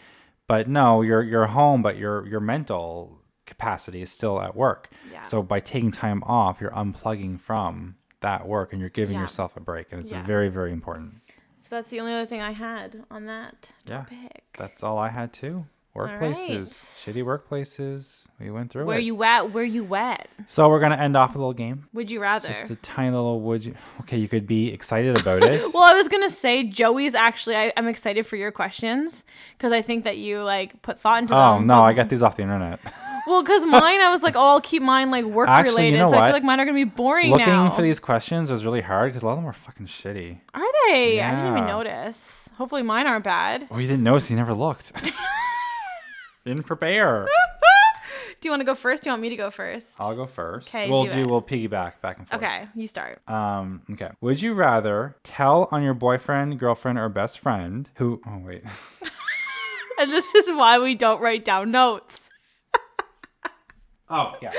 But no, you're home, but your mental capacity is still at work. Yeah. So by taking time off, you're unplugging from that work and you're giving yourself a break. And it's very, very important. So that's the only other thing I had on that topic. Yeah, that's all I had too. Workplaces, shitty workplaces. We went through it. Where you at? So we're going to end off a little game. Would you rather? Just a tiny little would you. Okay, you could be excited about it. Well, I was going to say, Joey's actually, I'm excited for your questions because I think that you like put thought into them. Oh, no, I got these off the internet. Well, because mine, I was like, I'll keep mine like work related. You know so I feel like mine are going to be boring now. Looking for these questions was really hard because a lot of them were fucking shitty. Are they? Yeah. I didn't even notice. Hopefully mine aren't bad. Well, you didn't notice. You never looked. Didn't prepare. Do you want to go first? Do you want me to go first? I'll go first. Okay, we'll piggyback back and forth. Okay, you start. Okay. Would you rather tell on your boyfriend, girlfriend, or best friend who... Oh, wait. And this is why we don't write down notes. Oh, yeah.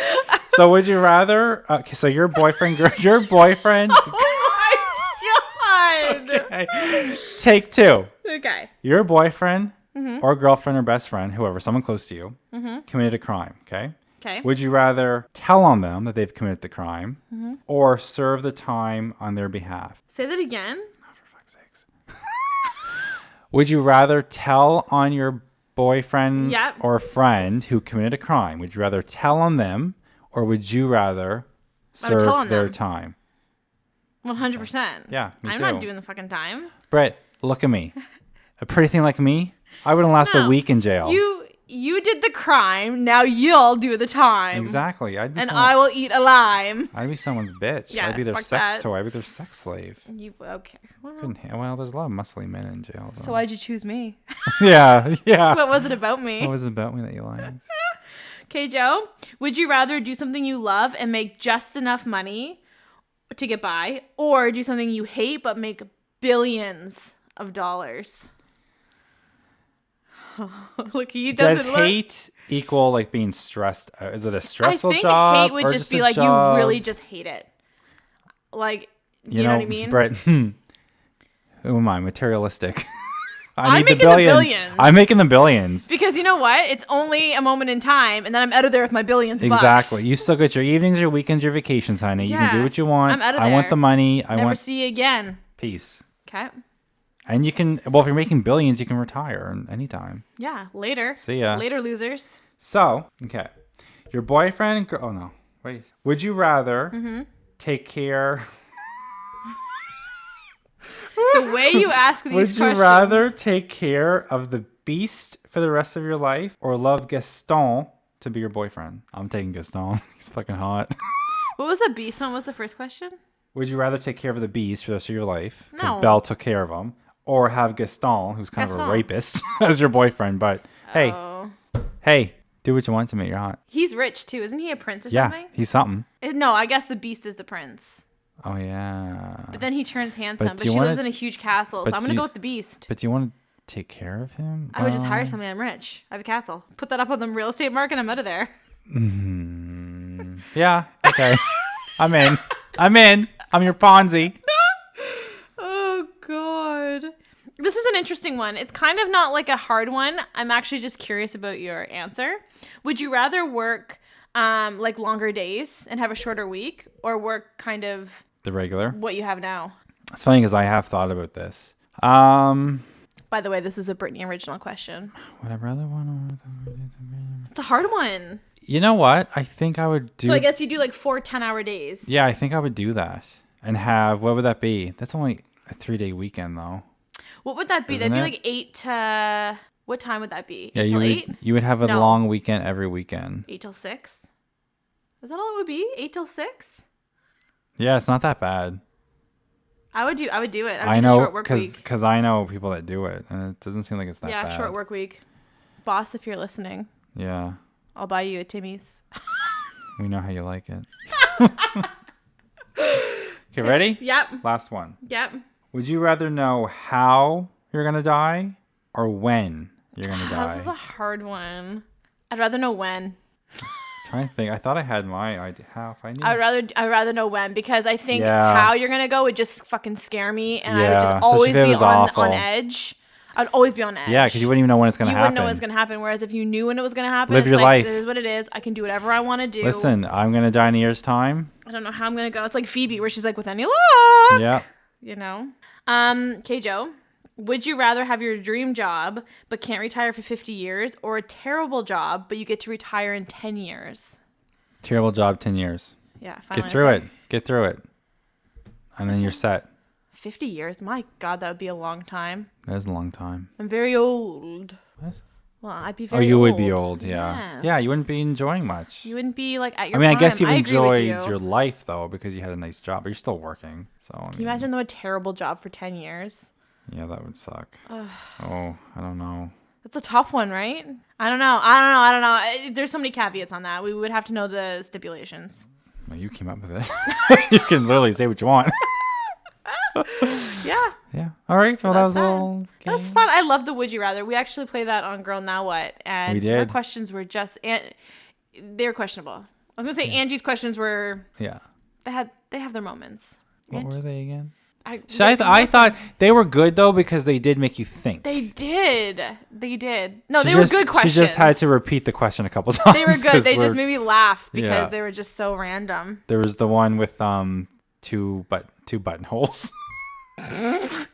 So would you rather... Okay, so your boyfriend... Oh, my God. Okay. Take two. Okay. Your boyfriend... or girlfriend or best friend, whoever, someone close to you, committed a crime, okay? Okay. Would you rather tell on them that they've committed the crime or serve the time on their behalf? Say that again. Oh, for fuck's sakes. Would you rather tell on your boyfriend or friend who committed a crime? Would you rather tell on them or would you rather serve their time? 100%. Yeah, me too. I'm not doing the fucking time. Brett, look at me. A pretty thing like me, I wouldn't last a week in jail. You did the crime. Now you'll do the time. Exactly. I will eat a lime. I'd be someone's bitch. Yeah, I'd be their sex toy. I'd be their sex slave. Okay. Well, there's a lot of muscly men in jail. Though. So why'd you choose me? Yeah. What was it about me? What was it about me that you liked? Okay, Joe. Would you rather do something you love and make just enough money to get by, or do something you hate but make billions of dollars? Look, he doesn't Does hate equal like being stressed out? Is it a stressful job? I think hate would just be like you really just hate it. Like, you know what I mean? Brett, who am I? Materialistic. I need the billions. I'm making the billions. Because you know what? It's only a moment in time, and then I'm out of there with my billions bucks. Exactly. You still get your evenings, your weekends, your vacations, honey. You can do what you want. I'm out of there. I want the money. Never see you again. Peace. Okay. And you can, well, if you're making billions, you can retire anytime. Yeah, later. See ya. Later, losers. So, okay. Your boyfriend, oh no, wait. Would you rather take care... The way you ask these questions. Would you rather take care of the beast for the rest of your life or love Gaston to be your boyfriend? I'm taking Gaston. He's fucking hot. What was the beast one? What was the first question? Would you rather take care of the beast for the rest of your life? No. Because Belle took care of him. Or have Gaston, who's kind of a rapist, as your boyfriend. But hey, do what you want to me. You're hot. He's rich too. Isn't he a prince or something? Yeah, he's something. No, I guess the beast is the prince. Oh, yeah. But then he turns handsome. But she lives in a huge castle. So I'm going to go with the beast. But do you want to take care of him? I would just hire somebody. I'm rich. I have a castle. Put that up on the real estate market. I'm out of there. Yeah. Okay. I'm in. I'm your Ponzi. Oh, God. This is an interesting one. It's kind of not like a hard one. I'm actually just curious about your answer. Would you rather work like longer days and have a shorter week, or work kind of the regular what you have now? It's funny because I have thought about this. By the way, this is a Brittany original question. Would I rather want to... It's a hard one. You know what? I think I would do... So I guess you do like 4 10-hour days. Yeah, I think I would do that. And have... What would that be? That's only a 3-day weekend, though. What would that be? That'd be like 8 to... What time would that be? Yeah, 8 till 8? You would have a long weekend every weekend. 8 till 6? Is that all it would be? 8 till 6? Yeah, it's not that bad. I would do it. I know, because I know people that do it, and it doesn't seem like it's that bad. Yeah, short work week. Boss, if you're listening. Yeah. I'll buy you a Timmy's. We know how you like it. Okay, ready? Yep. Last one. Yep. Would you rather know how you're going to die or when you're going to die? This is a hard one. I'd rather know when. Trying to think. I thought I had my idea. How if I knew. I'd rather know when, because I think how you're going to go would just fucking scare me, and I would just always be on edge. I'd always be on edge. Yeah, because you wouldn't even know when it's going to happen. You wouldn't know when it's going to happen. Whereas if you knew when it was going to happen, live your life. This is what it is. I can do whatever I want to do. Listen, I'm going to die in a year's time. I don't know how I'm going to go. It's like Phoebe, where she's like, with any luck. Yeah. You know? Okay, Joe. Would you rather have your dream job but can't retire for 50 years, or a terrible job but you get to retire in 10 years? Terrible job, 10 years. Yeah. Get through it. And then you're set. 50 years? My God, that would be a long time. That is a long time. I'm very old. What? Well, I'd be very old. Oh, you would be old, yeah. Yes. Yeah, you wouldn't be enjoying much. You wouldn't be like at your prime. I guess you've enjoyed your life, though, because you had a nice job, but you're still working. So Can you imagine, though, a terrible job for 10 years? Yeah, that would suck. Oh, I don't know. That's a tough one, right? I don't know. There's so many caveats on that. We would have to know the stipulations. Well, you came up with it. You can literally say what you want. Yeah. Yeah. All right. So that was all. That's fun. I love the Would You Rather. We actually played that on Girl Now What, and we did. Our questions were they were questionable. I was gonna say Angie's questions were. Yeah. They have their moments. What were they again? I thought they were good though, because they did make you think. They did. No, they were good questions. She just had to repeat the question a couple times. They were good. They just made me laugh because they were just so random. There was the one with two buttonholes.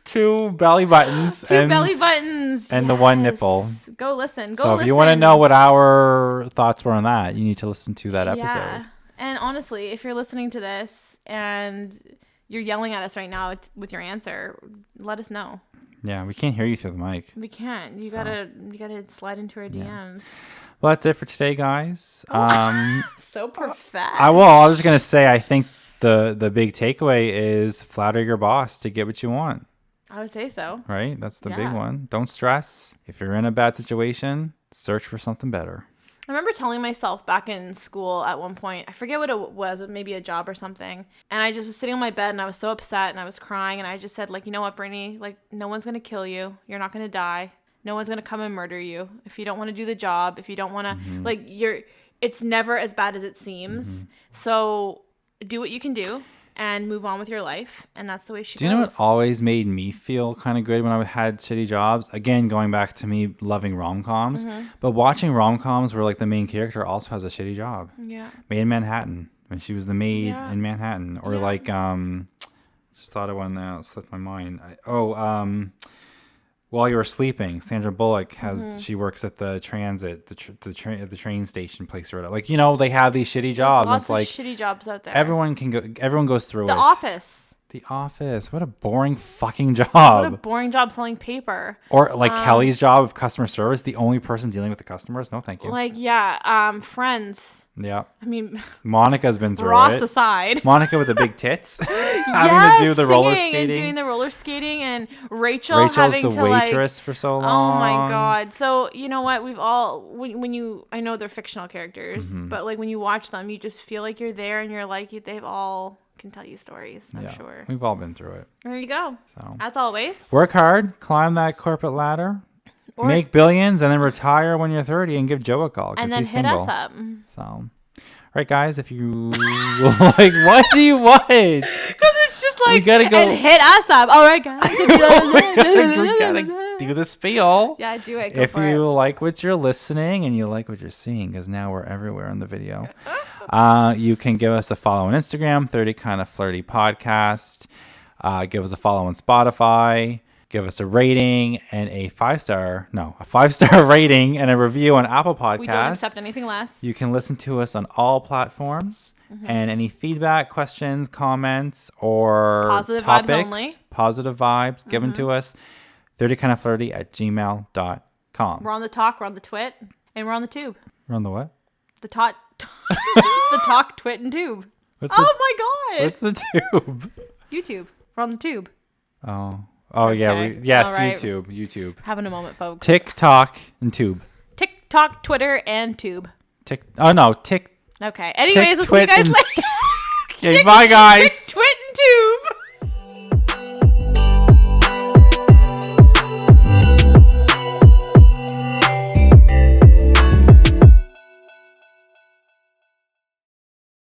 2 belly buttons. Belly buttons. And the one nipple. Go listen. So if you want to know what our thoughts were on that, you need to listen to that episode. Yeah. And honestly, if you're listening to this and you're yelling at us right now with your answer, let us know. Yeah, we can't hear you through the mic. We can't. You gotta slide into our DMs. Yeah. Well, that's it for today, guys. So perfect. I was just gonna say, I think the big takeaway is flatter your boss to get what you want. I would say so. Right? That's the big one. Don't stress. If you're in a bad situation, search for something better. I remember telling myself back in school at one point, I forget what it was, maybe a job or something. And I just was sitting on my bed and I was so upset and I was crying. And I just said, like, you know what, Brittany? Like, no one's going to kill you. You're not going to die. No one's going to come and murder you. If you don't want to do the job, if you don't want to, it's never as bad as it seems. Mm-hmm. So do what you can do and move on with your life. And that's the way she goes. Do you know what always made me feel kind of good when I had shitty jobs? Again, going back to me loving rom-coms, but watching rom-coms where like the main character also has a shitty job. Yeah. Maid in Manhattan, when she was the maid in Manhattan. Or like, just thought of one now, it slipped my mind. While You Were Sleeping, Sandra Bullock she works at the transit, the train station place or whatever. Like, you know, they have these shitty jobs. Lots it's like of shitty jobs out there. Everyone goes through it. The Office. The Office. What a boring fucking job. What a boring job selling paper. Or like Kelly's job of customer service, the only person dealing with the customers. No, thank you. Like, Friends. Yeah. I mean, Monica's been through Ross it. aside. Monica with the big tits. Having to do the roller skating. And doing the roller skating, and Rachel's having the waitress for so long. Oh my God. So, you know what? We've all, I know they're fictional characters, but like when you watch them, you just feel like you're there and you're like, they've all can tell you stories, I'm sure. We've all been through it. There you go. So, as always, work hard, climb that corporate ladder, make billions, and then retire when you're 30 and give Joe a call because he's single. And then hit us up. So, all right, guys, if you like, what do you want? Because it's It's just like, we gotta go and hit us up. All right, guys. We gotta do the spiel. Yeah, do it. Go if you like what you're listening and you like what you're seeing, because now we're everywhere on the video, you can give us a follow on Instagram, 30 Kind of Flirty Podcast. Give us a follow on Spotify. Give us a rating and a 5-star rating and a review on Apple Podcasts. We don't accept anything less. You can listen to us on all platforms. And any feedback, questions, comments, or positive topics, vibes only. Positive vibes given to us, 30kindoflirty@gmail.com. We're on the talk, we're on the twit, and we're on the tube. We're on the what? The talk, twit, and tube. My God. What's the tube? YouTube. We're on the tube. Oh, okay. Yeah. Right. YouTube. Having a moment, folks. TikTok and tube. TikTok, Twitter, and tube. Okay. Anyways, we'll see you guys later. Okay, bye, guys.